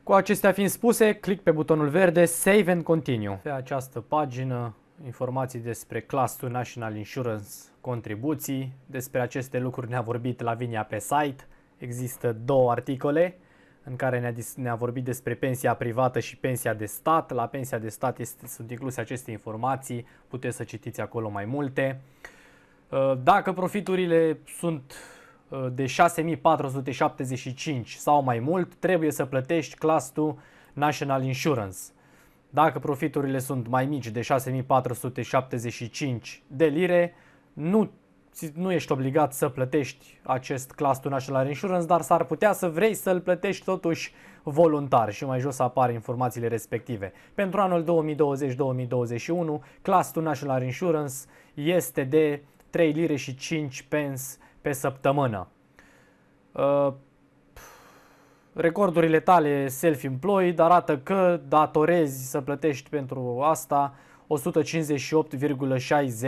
Cu acestea fiind spuse, click pe butonul verde Save and Continue. Pe această pagină, informații despre Class 2 National Insurance, contribuții. Despre aceste lucruri ne-a vorbit Lavinia pe site. Există două articole în care ne-a vorbit despre pensia privată și pensia de stat. La pensia de stat sunt incluse aceste informații, puteți să citiți acolo mai multe. Dacă profiturile sunt de 6.475 sau mai mult, trebuie să plătești Class 2 National Insurance. Dacă profiturile sunt mai mici de 6.475 de lire, nu ești obligat să plătești acest Class 2 National Insurance, dar s-ar putea să vrei să-l plătești totuși voluntar și mai jos apar informațiile respective. Pentru anul 2020-2021, Class 2 National Insurance este de 3 lire și 5 pence pe săptămână. Recordurile tale self-employed arată că datorezi să plătești pentru asta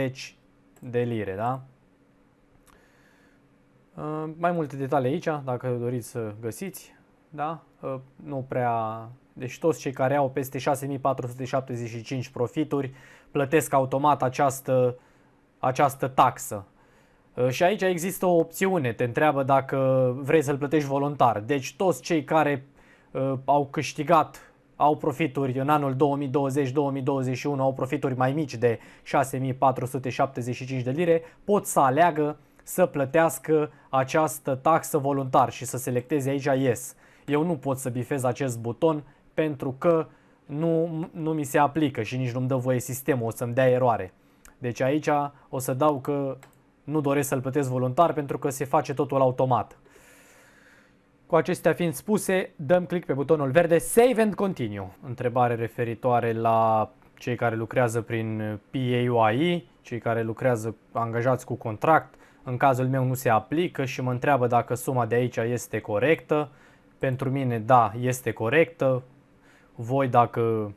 158,60 de lire, da? Mai multe detalii aici, dacă doriți să găsiți, da? Nu prea... Deci toți cei care au peste 6.475 profituri plătesc automat această taxă. Și aici există o opțiune, te întreabă dacă vrei să-l plătești voluntar. Deci toți cei care au profituri în anul 2020-2021, au profituri mai mici de 6.475 de lire, pot să aleagă să plătească această taxă voluntar și să selecteze aici Yes. Eu nu pot să bifez acest buton pentru că nu mi se aplică și nici nu-mi dă voie sistemul, o să-mi dea eroare. Deci aici o să dau că nu doresc să-l plătesc voluntar pentru că se face totul automat. Cu acestea fiind spuse, dăm click pe butonul verde Save and Continue. Întrebare referitoare la cei care lucrează prin PAYE, cei care lucrează angajați cu contract. În cazul meu nu se aplică și mă întreabă dacă suma de aici este corectă. Pentru mine, da, este corectă. Voi, dacă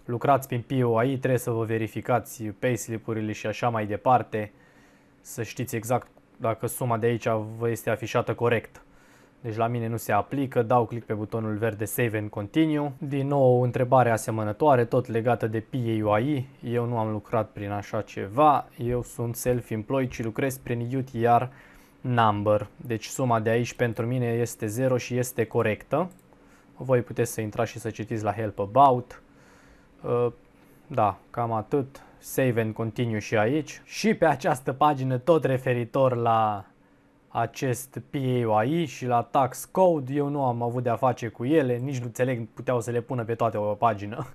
lucrați prin PAYE, trebuie să vă verificați payslip-urile și așa mai departe, să știți exact dacă suma de aici vă este afișată corect. Deci la mine nu se aplică, dau click pe butonul verde Save and Continue. Din nou o întrebare asemănătoare, tot legată de PAYE. Eu nu am lucrat prin așa ceva, eu sunt self-employed și lucrez prin UTR number. Deci suma de aici pentru mine este 0 și este corectă. Voi puteți să intrați și să citiți la Help About. Da, cam atât. Save and Continue și aici. Și pe această pagină, tot referitor la acest PAYE și la Tax Code, eu nu am avut de-a face cu ele, nici nu înțeleg, puteau să le pună pe toate o pagină.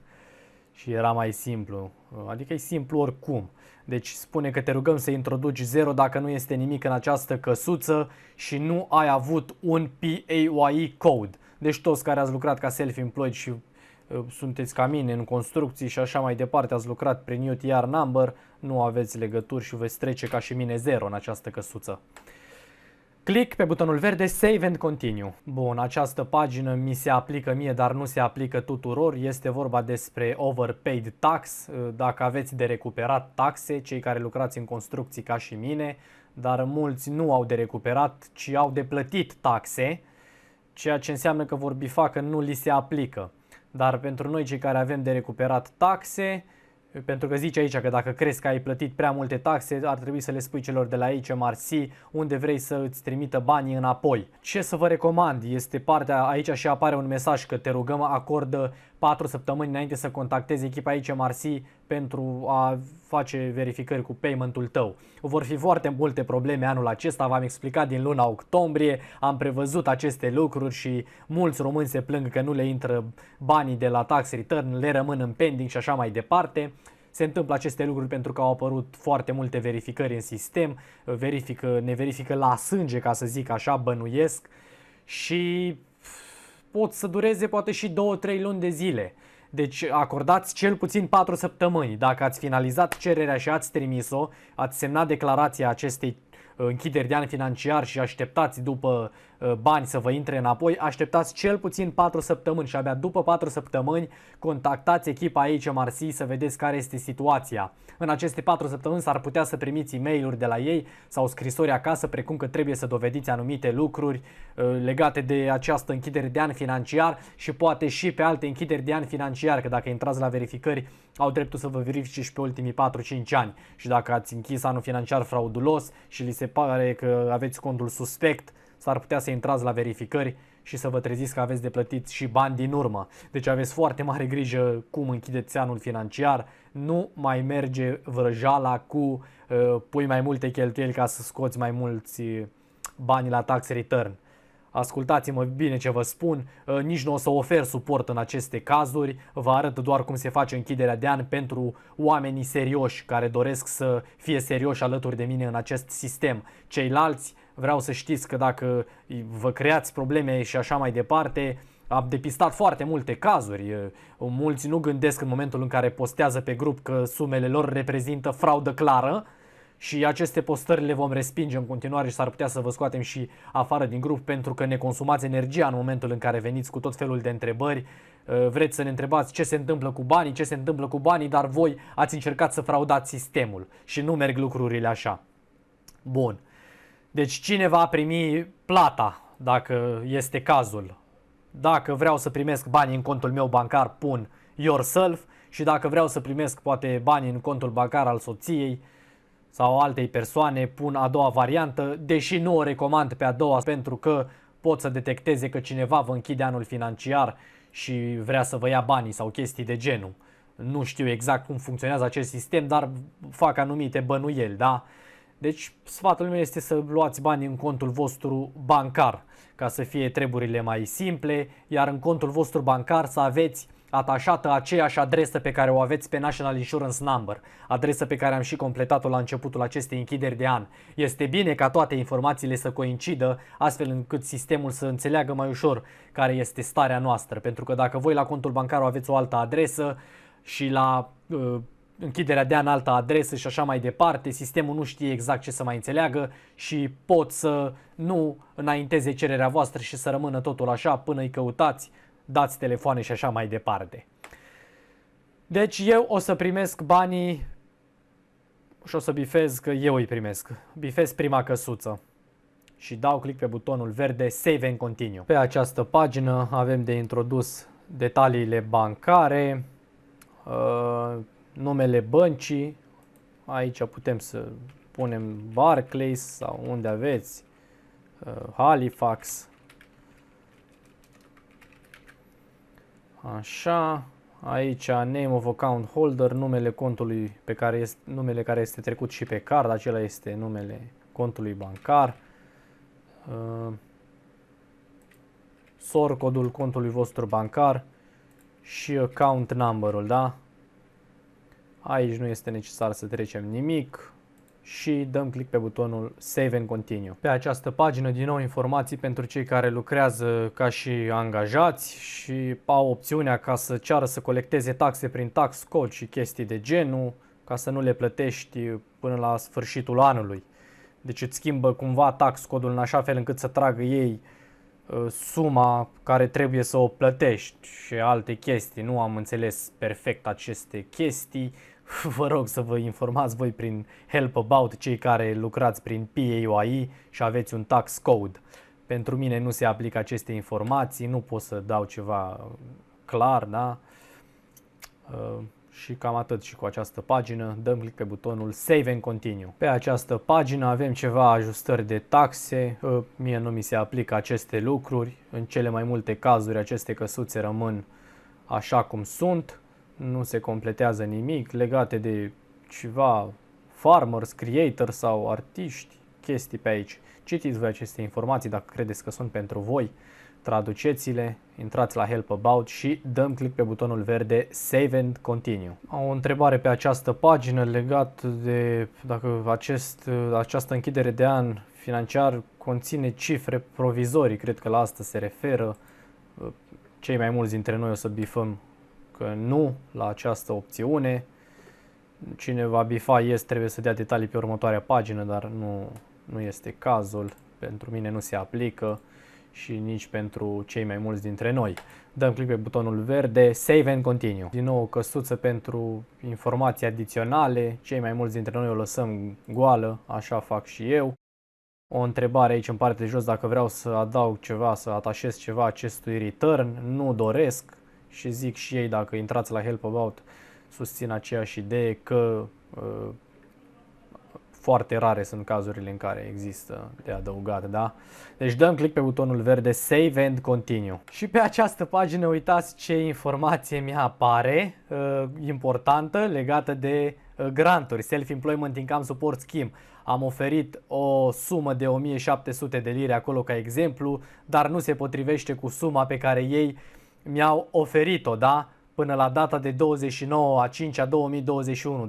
Și era mai simplu, adică e simplu oricum. Deci spune că te rugăm să introduci 0 dacă nu este nimic în această căsuță și nu ai avut un PAYE code. Deci toți care ați lucrat ca self-employed și sunteți ca mine în construcții și așa mai departe, ați lucrat prin UTR number, nu aveți legături și veți trece ca și mine 0 în această căsuță. Click pe butonul verde Save and Continue. Bun, această pagină mi se aplică mie, dar nu se aplică tuturor. Este vorba despre overpaid tax, dacă aveți de recuperat taxe, cei care lucrați în construcții ca și mine, dar mulți nu au de recuperat, ci au de plătit taxe, ceea ce înseamnă că vor bifa că nu li se aplică. Dar pentru noi cei care avem de recuperat taxe, pentru că zice aici că dacă crezi că ai plătit prea multe taxe, ar trebui să le spui celor de la HMRC unde vrei să îți trimită banii înapoi. Ce să vă recomand? Este partea, aici și apare un mesaj că te rugăm acordă 4 săptămâni înainte să contactezi echipa HMRC pentru a face verificări cu payment-ul tău. Vor fi foarte multe probleme anul acesta, v-am explicat din luna octombrie, am prevăzut aceste lucruri și mulți români se plâng că nu le intră banii de la tax return, le rămân în pending și așa mai departe. Se întâmplă aceste lucruri pentru că au apărut foarte multe verificări în sistem, ne verifică la sânge, ca să zic așa, bănuiesc, și pot să dureze poate și 2-3 luni de zile. Deci acordați cel puțin 4 săptămâni. Dacă ați finalizat cererea și ați trimis-o, ați semnat declarația acestei închideri de an financiar și așteptați după bani să vă intre înapoi, așteptați cel puțin 4 săptămâni și abia după 4 săptămâni contactați echipa HMRC să vedeți care este situația. În aceste 4 săptămâni s-ar putea să primiți e-mail-uri de la ei sau scrisori acasă, precum că trebuie să dovediți anumite lucruri legate de această închidere de an financiar și poate și pe alte închideri de an financiar, că dacă intrați la verificări au dreptul să vă verifice și pe ultimii 4-5 ani. Și dacă ați închis anul financiar fraudulos și li se pare că aveți contul suspect, s-ar putea să intrați la verificări și să vă treziți că aveți de plătit și bani din urmă. Deci aveți foarte mare grijă cum închideți anul financiar. Nu mai merge vrăjala cu pui mai multe cheltuieli ca să scoți mai mulți bani la tax return. Ascultați-mă bine ce vă spun, nici nu o să ofer suport în aceste cazuri, vă arăt doar cum se face închiderea de an pentru oamenii serioși care doresc să fie serioși alături de mine în acest sistem. Ceilalți, vreau să știți că dacă vă creați probleme și așa mai departe, am depistat foarte multe cazuri. Mulți nu gândesc în momentul în care postează pe grup că sumele lor reprezintă fraudă clară. Și aceste postări le vom respinge în continuare și s-ar putea să vă scoatem și afară din grup pentru că ne consumați energia în momentul în care veniți cu tot felul de întrebări. Vreți să ne întrebați ce se întâmplă cu banii, dar voi ați încercat să fraudați sistemul și nu merg lucrurile așa. Bun. Deci cine va primi plata dacă este cazul? Dacă vreau să primesc banii în contul meu bancar, pun yourself, și dacă vreau să primesc poate banii în contul bancar al soției sau altei persoane, pun a doua variantă, deși nu o recomand pe a doua pentru că pot să detecteze că cineva vă închide anul financiar și vrea să vă ia banii sau chestii de genul. Nu știu exact cum funcționează acest sistem, dar fac anumite bănuieli, da? Deci sfatul meu este să luați banii în contul vostru bancar, ca să fie treburile mai simple, iar în contul vostru bancar să aveți atașată aceeași adresă pe care o aveți pe National Insurance Number, adresă pe care am și completat-o la începutul acestei închideri de an. Este bine ca toate informațiile să coincidă, astfel încât sistemul să înțeleagă mai ușor care este starea noastră, pentru că dacă voi la contul bancar aveți o altă adresă și la închiderea de an altă adresă și așa mai departe, sistemul nu știe exact ce să mai înțeleagă și pot să nu înainteze cererea voastră și să rămână totul așa până îi căutați, dați telefoane și așa mai departe. Deci eu o să primesc banii și o să bifez că eu îi primesc. Bifez prima căsuță și dau click pe butonul verde Save and Continue. Pe această pagină avem de introdus detaliile bancare, numele băncii. Aici putem să punem Barclays sau unde aveți, Halifax. Așa, aici name of account holder, numele contului numele care este trecut și pe card, acela este numele contului bancar. SOR codul contului vostru bancar și account number-ul, da? Aici nu este necesar să trecem nimic și dăm click pe butonul Save and Continue. Pe această pagină, din nou, informații pentru cei care lucrează ca și angajați și au opțiunea ca să ceară să colecteze taxe prin tax code și chestii de genul, ca să nu le plătești până la sfârșitul anului. Deci îți schimbă cumva tax codul în așa fel încât să tragă ei suma care trebuie să o plătești și alte chestii. Nu am înțeles perfect aceste chestii. Vă rog să vă informați voi prin Help About, cei care lucrați prin PAYE și aveți un tax code. Pentru mine nu se aplică aceste informații, nu pot să dau ceva clar, da? Și cam atât și cu această pagină. Dăm click pe butonul Save and Continue. Pe această pagină avem ceva ajustări de taxe. Mie nu mi se aplică aceste lucruri. În cele mai multe cazuri aceste căsuțe rămân așa cum sunt, nu se completează nimic legate de ceva farmers, creators sau artiști, chestii pe aici. Citiți voi aceste informații dacă credeți că sunt pentru voi, traduceți-le, intrați la Help About și dăm click pe butonul verde Save and Continue. Am o întrebare pe această pagină legat de dacă această închidere de an financiar conține cifre provizorii, cred că la asta se referă. Cei mai mulți dintre noi o să bifăm că nu la această opțiune. Cine va bifa yes trebuie să dea detalii pe următoarea pagină, dar nu este cazul. Pentru mine nu se aplică și nici pentru cei mai mulți dintre noi. Dăm click pe butonul verde, Save and Continue. Din nou o căsuță pentru informații adiționale. Cei mai mulți dintre noi o lăsăm goală, așa fac și eu. O întrebare aici în partea de jos, dacă vreau să adaug ceva, să atașez ceva acestui return, nu doresc și zic și ei, dacă intrați la Help About, susțin aceeași idee că foarte rare sunt cazurile în care există de adăugat, da? Deci dăm click pe butonul verde Save and Continue. Și pe această pagină uitați ce informație mi apare importantă legată de granturi, Self-Employment Income Support Scheme. Am oferit o sumă de 1700 de lire acolo ca exemplu, dar nu se potrivește cu suma pe care ei mi-au oferit-o, da? Până la data de 29/5/2021,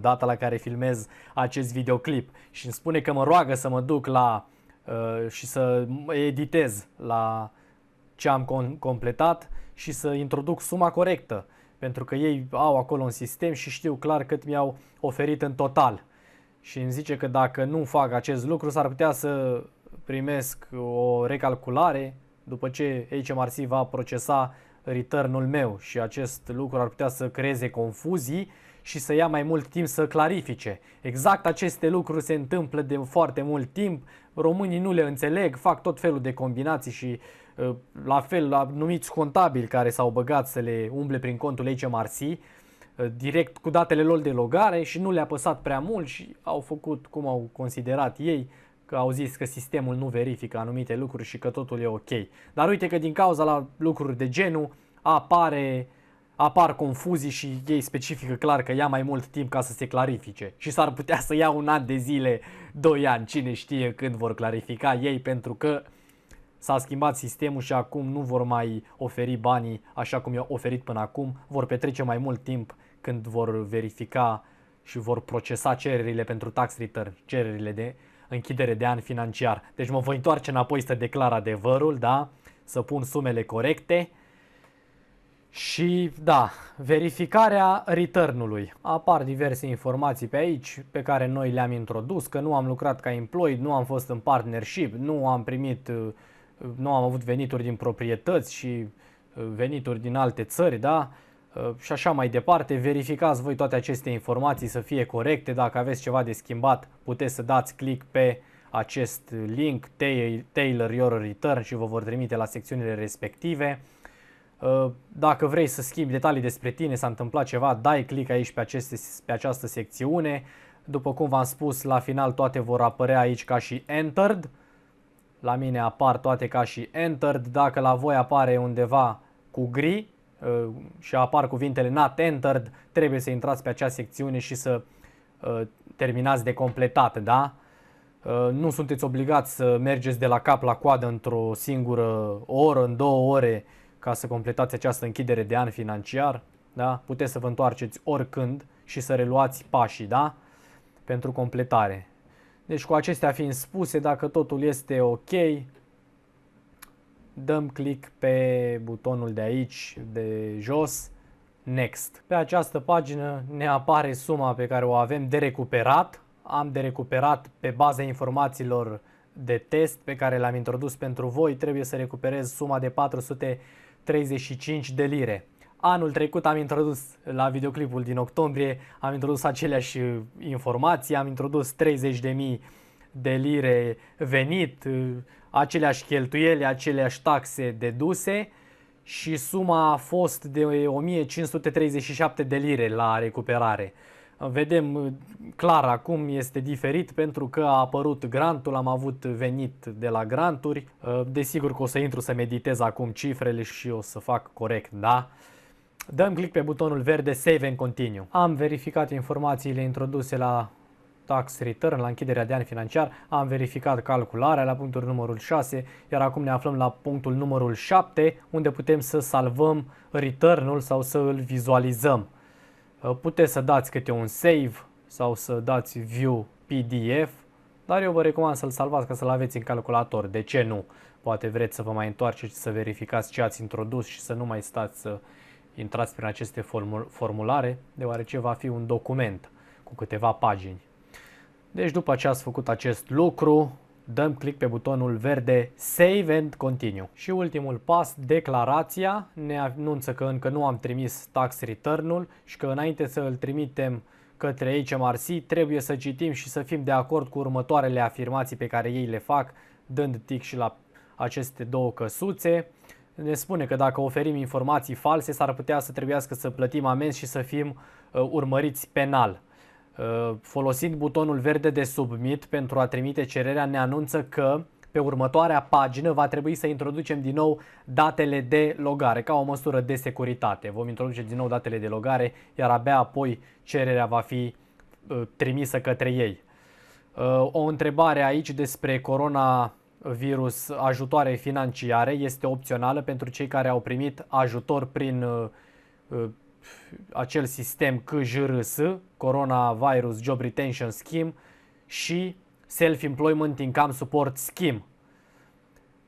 data la care filmez acest videoclip. Și îmi spune că mă roagă să mă duc la și să editez la ce am completat și să introduc suma corectă. Pentru că ei au acolo un sistem și știu clar cât mi-au oferit în total. Și îmi zice că dacă nu fac acest lucru s-ar putea să primesc o recalculare după ce HMRC va procesa return-ul meu și acest lucru ar putea să creeze confuzii și să ia mai mult timp să clarifice. Exact aceste lucruri se întâmplă de foarte mult timp, românii nu le înțeleg, fac tot felul de combinații și la fel anumiți contabili care s-au băgat să le umble prin contul HMRC direct cu datele lor de logare și nu le-a păsat prea mult și au făcut cum au considerat ei, că au zis că sistemul nu verifică anumite lucruri și că totul e ok. Dar uite că din cauza la lucruri de genul apar confuzii și ei specifică clar că ia mai mult timp ca să se clarifice. Și s-ar putea să ia 1 an de zile, 2 ani, cine știe când vor clarifica ei, pentru că s-a schimbat sistemul și acum nu vor mai oferi banii așa cum i-au oferit până acum, vor petrece mai mult timp când vor verifica și vor procesa cererile pentru tax return, cererile de închidere de an financiar. Deci mă voi întoarce înapoi să declar adevărul, da? Să pun sumele corecte. Și da, verificarea return-ului. Apar diverse informații pe aici pe care noi le-am introdus, că nu am lucrat ca employed, nu am fost în partnership, nu am avut venituri din proprietăți și venituri din alte țări, da? Și așa mai departe. Verificați voi toate aceste informații să fie corecte. Dacă aveți ceva de schimbat, puteți să dați click pe acest link Tailor Your Return și vă vor trimite la secțiunile respective. Dacă vrei să schimbi detalii despre tine, s-a întâmplat ceva, dai click aici pe această secțiune. După cum v-am spus, la final toate vor apărea aici ca și Entered. La mine apar toate ca și Entered. Dacă la voi apare undeva cu gri și apar cuvintele Not Entered, trebuie să intrați pe acea secțiune și să terminați de completat, da? Nu sunteți obligați să mergeți de la cap la coadă într-o singură oră, în 2 ore, ca să completați această închidere de an financiar, da? Puteți să vă întoarceți oricând și să reluați pașii, da? Pentru completare. Deci cu acestea fiind spuse, dacă totul este ok, dăm click pe butonul de aici, de jos, Next. Pe această pagină ne apare suma pe care o avem de recuperat. Am de recuperat pe baza informațiilor de test pe care le-am introdus pentru voi. Trebuie să recuperez suma de 435 de lire. Anul trecut am introdus, la videoclipul din octombrie, am introdus aceleași informații, am introdus 30.000 de lire venit, aceleași cheltuieli, aceleași taxe deduse și suma a fost de 1537 de lire la recuperare. Vedem clar acum este diferit pentru că a apărut grantul, am avut venit de la granturi. Desigur că o să intru să meditez acum cifrele și o să fac corect, da? Dăm click pe butonul verde Save and Continue. Am verificat informațiile introduse la Tax Return, la închiderea de an financiar, am verificat calcularea la punctul numărul 6, iar acum ne aflăm la punctul numărul 7, unde putem să salvăm return-ul sau să îl vizualizăm. Puteți să dați câte un save sau să dați view PDF, dar eu vă recomand să-l salvați ca să-l aveți în calculator. De ce nu? Poate vreți să vă mai întoarceți să verificați ce ați introdus și să nu mai stați să intrați prin aceste formulare, deoarece va fi un document cu câteva pagini. Deci după ce ați făcut acest lucru, dăm click pe butonul verde Save and Continue. Și ultimul pas, declarația, ne anunță că încă nu am trimis tax return-ul și că înainte să îl trimitem către HMRC trebuie să citim și să fim de acord cu următoarele afirmații pe care ei le fac, dând tick și la aceste două căsuțe. Ne spune că dacă oferim informații false s-ar putea să trebuiască să plătim amenzi și să fim urmăriți penal. Folosind butonul verde de Submit pentru a trimite cererea, ne anunță că pe următoarea pagină va trebui să introducem din nou datele de logare, ca o măsură de securitate. Vom introduce din nou datele de logare, iar abia apoi cererea va fi trimisă către ei. O întrebare aici despre coronavirus ajutoare financiare este opțională pentru cei care au primit ajutor prin acel sistem CJRS, Coronavirus Job Retention Scheme și Self-Employment Income Support Scheme.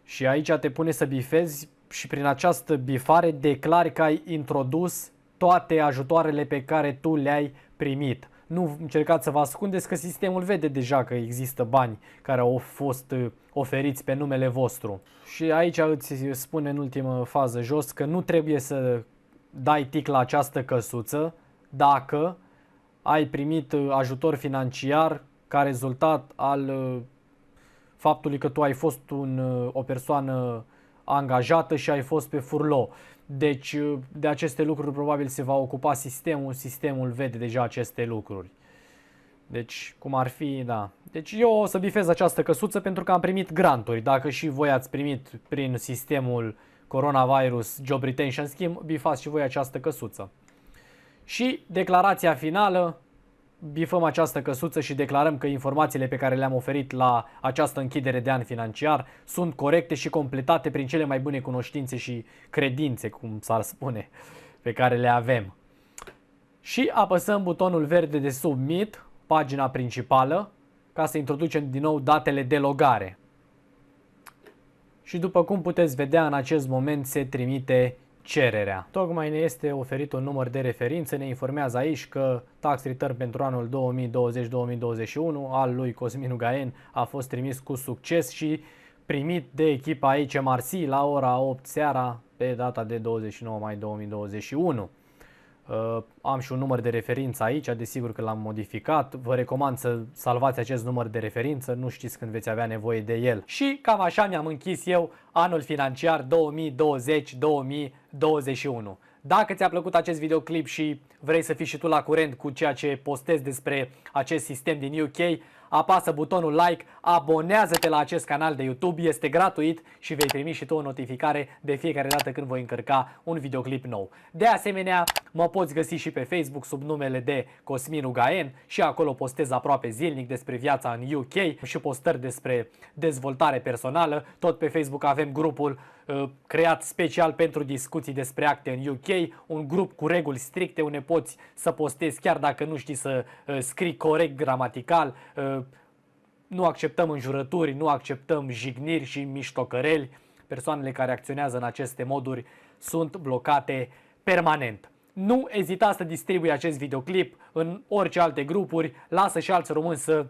Și aici te pune să bifezi și prin această bifare declari că ai introdus toate ajutoarele pe care tu le-ai primit. Nu încercați să vă ascundeți că sistemul vede deja că există bani care au fost oferiți pe numele vostru. Și aici îți spune în ultimă fază jos că nu trebuie să dai tick la această căsuță dacă ai primit ajutor financiar ca rezultat al faptului că tu ai fost o persoană angajată și ai fost pe furlough. Deci de aceste lucruri probabil se va ocupa sistemul vede deja aceste lucruri. Deci cum ar fi, da. Deci eu o să bifez această căsuță pentru că am primit granturi. Dacă și voi ați primit prin sistemul Coronavirus Job Retention Scheme, bifați și voi această căsuță. Și declarația finală, bifăm această căsuță și declarăm că informațiile pe care le-am oferit la această închidere de an financiar sunt corecte și completate prin cele mai bune cunoștințe și credințe, cum s-ar spune, pe care le avem. Și apăsăm butonul verde de Submit, pagina principală, ca să introducem din nou datele de logare. Și după cum puteți vedea, în acest moment se trimite cererea. Tocmai ne este oferit un număr de referință, ne informează aici că tax return pentru anul 2020-2021 al lui Cosmin Ugaen a fost trimis cu succes și primit de echipa HMRC la ora 8 seara pe data de 29 mai 2021. Am și un număr de referință aici, desigur că l-am modificat. Vă recomand să salvați acest număr de referință, nu știți când veți avea nevoie de el. Și cam așa mi-am închis eu anul financiar 2020-2021. Dacă ți-a plăcut acest videoclip și vrei să fii și tu la curent cu ceea ce postez despre acest sistem din UK, apasă butonul like, abonează-te la acest canal de YouTube, este gratuit și vei primi și tu o notificare de fiecare dată când voi încărca un videoclip nou. De asemenea, mă poți găsi și pe Facebook sub numele de Cosmin Ugaen și acolo postez aproape zilnic despre viața în UK și postări despre dezvoltare personală. Tot pe Facebook avem grupul creat special pentru discuții despre acte în UK, un grup cu reguli stricte unde poți să postezi chiar dacă nu știi să scrii corect gramatical. Nu acceptăm înjurături, nu acceptăm jigniri și miștocăreli. Persoanele care acționează în aceste moduri sunt blocate permanent. Nu ezita să distribui acest videoclip în orice alte grupuri, lasă și alți români să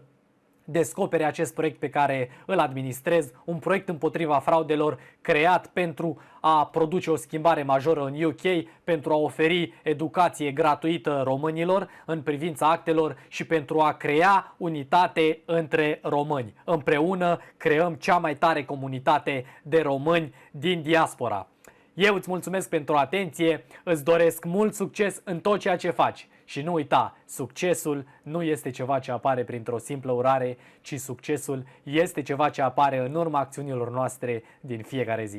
descopere acest proiect pe care îl administrez, un proiect împotriva fraudelor creat pentru a produce o schimbare majoră în UK, pentru a oferi educație gratuită românilor în privința actelor și pentru a crea unitate între români. Împreună creăm cea mai tare comunitate de români din diaspora. Eu îți mulțumesc pentru atenție, îți doresc mult succes în tot ceea ce faci. Și nu uita, succesul nu este ceva ce apare printr-o simplă urare, ci succesul este ceva ce apare în urma acțiunilor noastre din fiecare zi.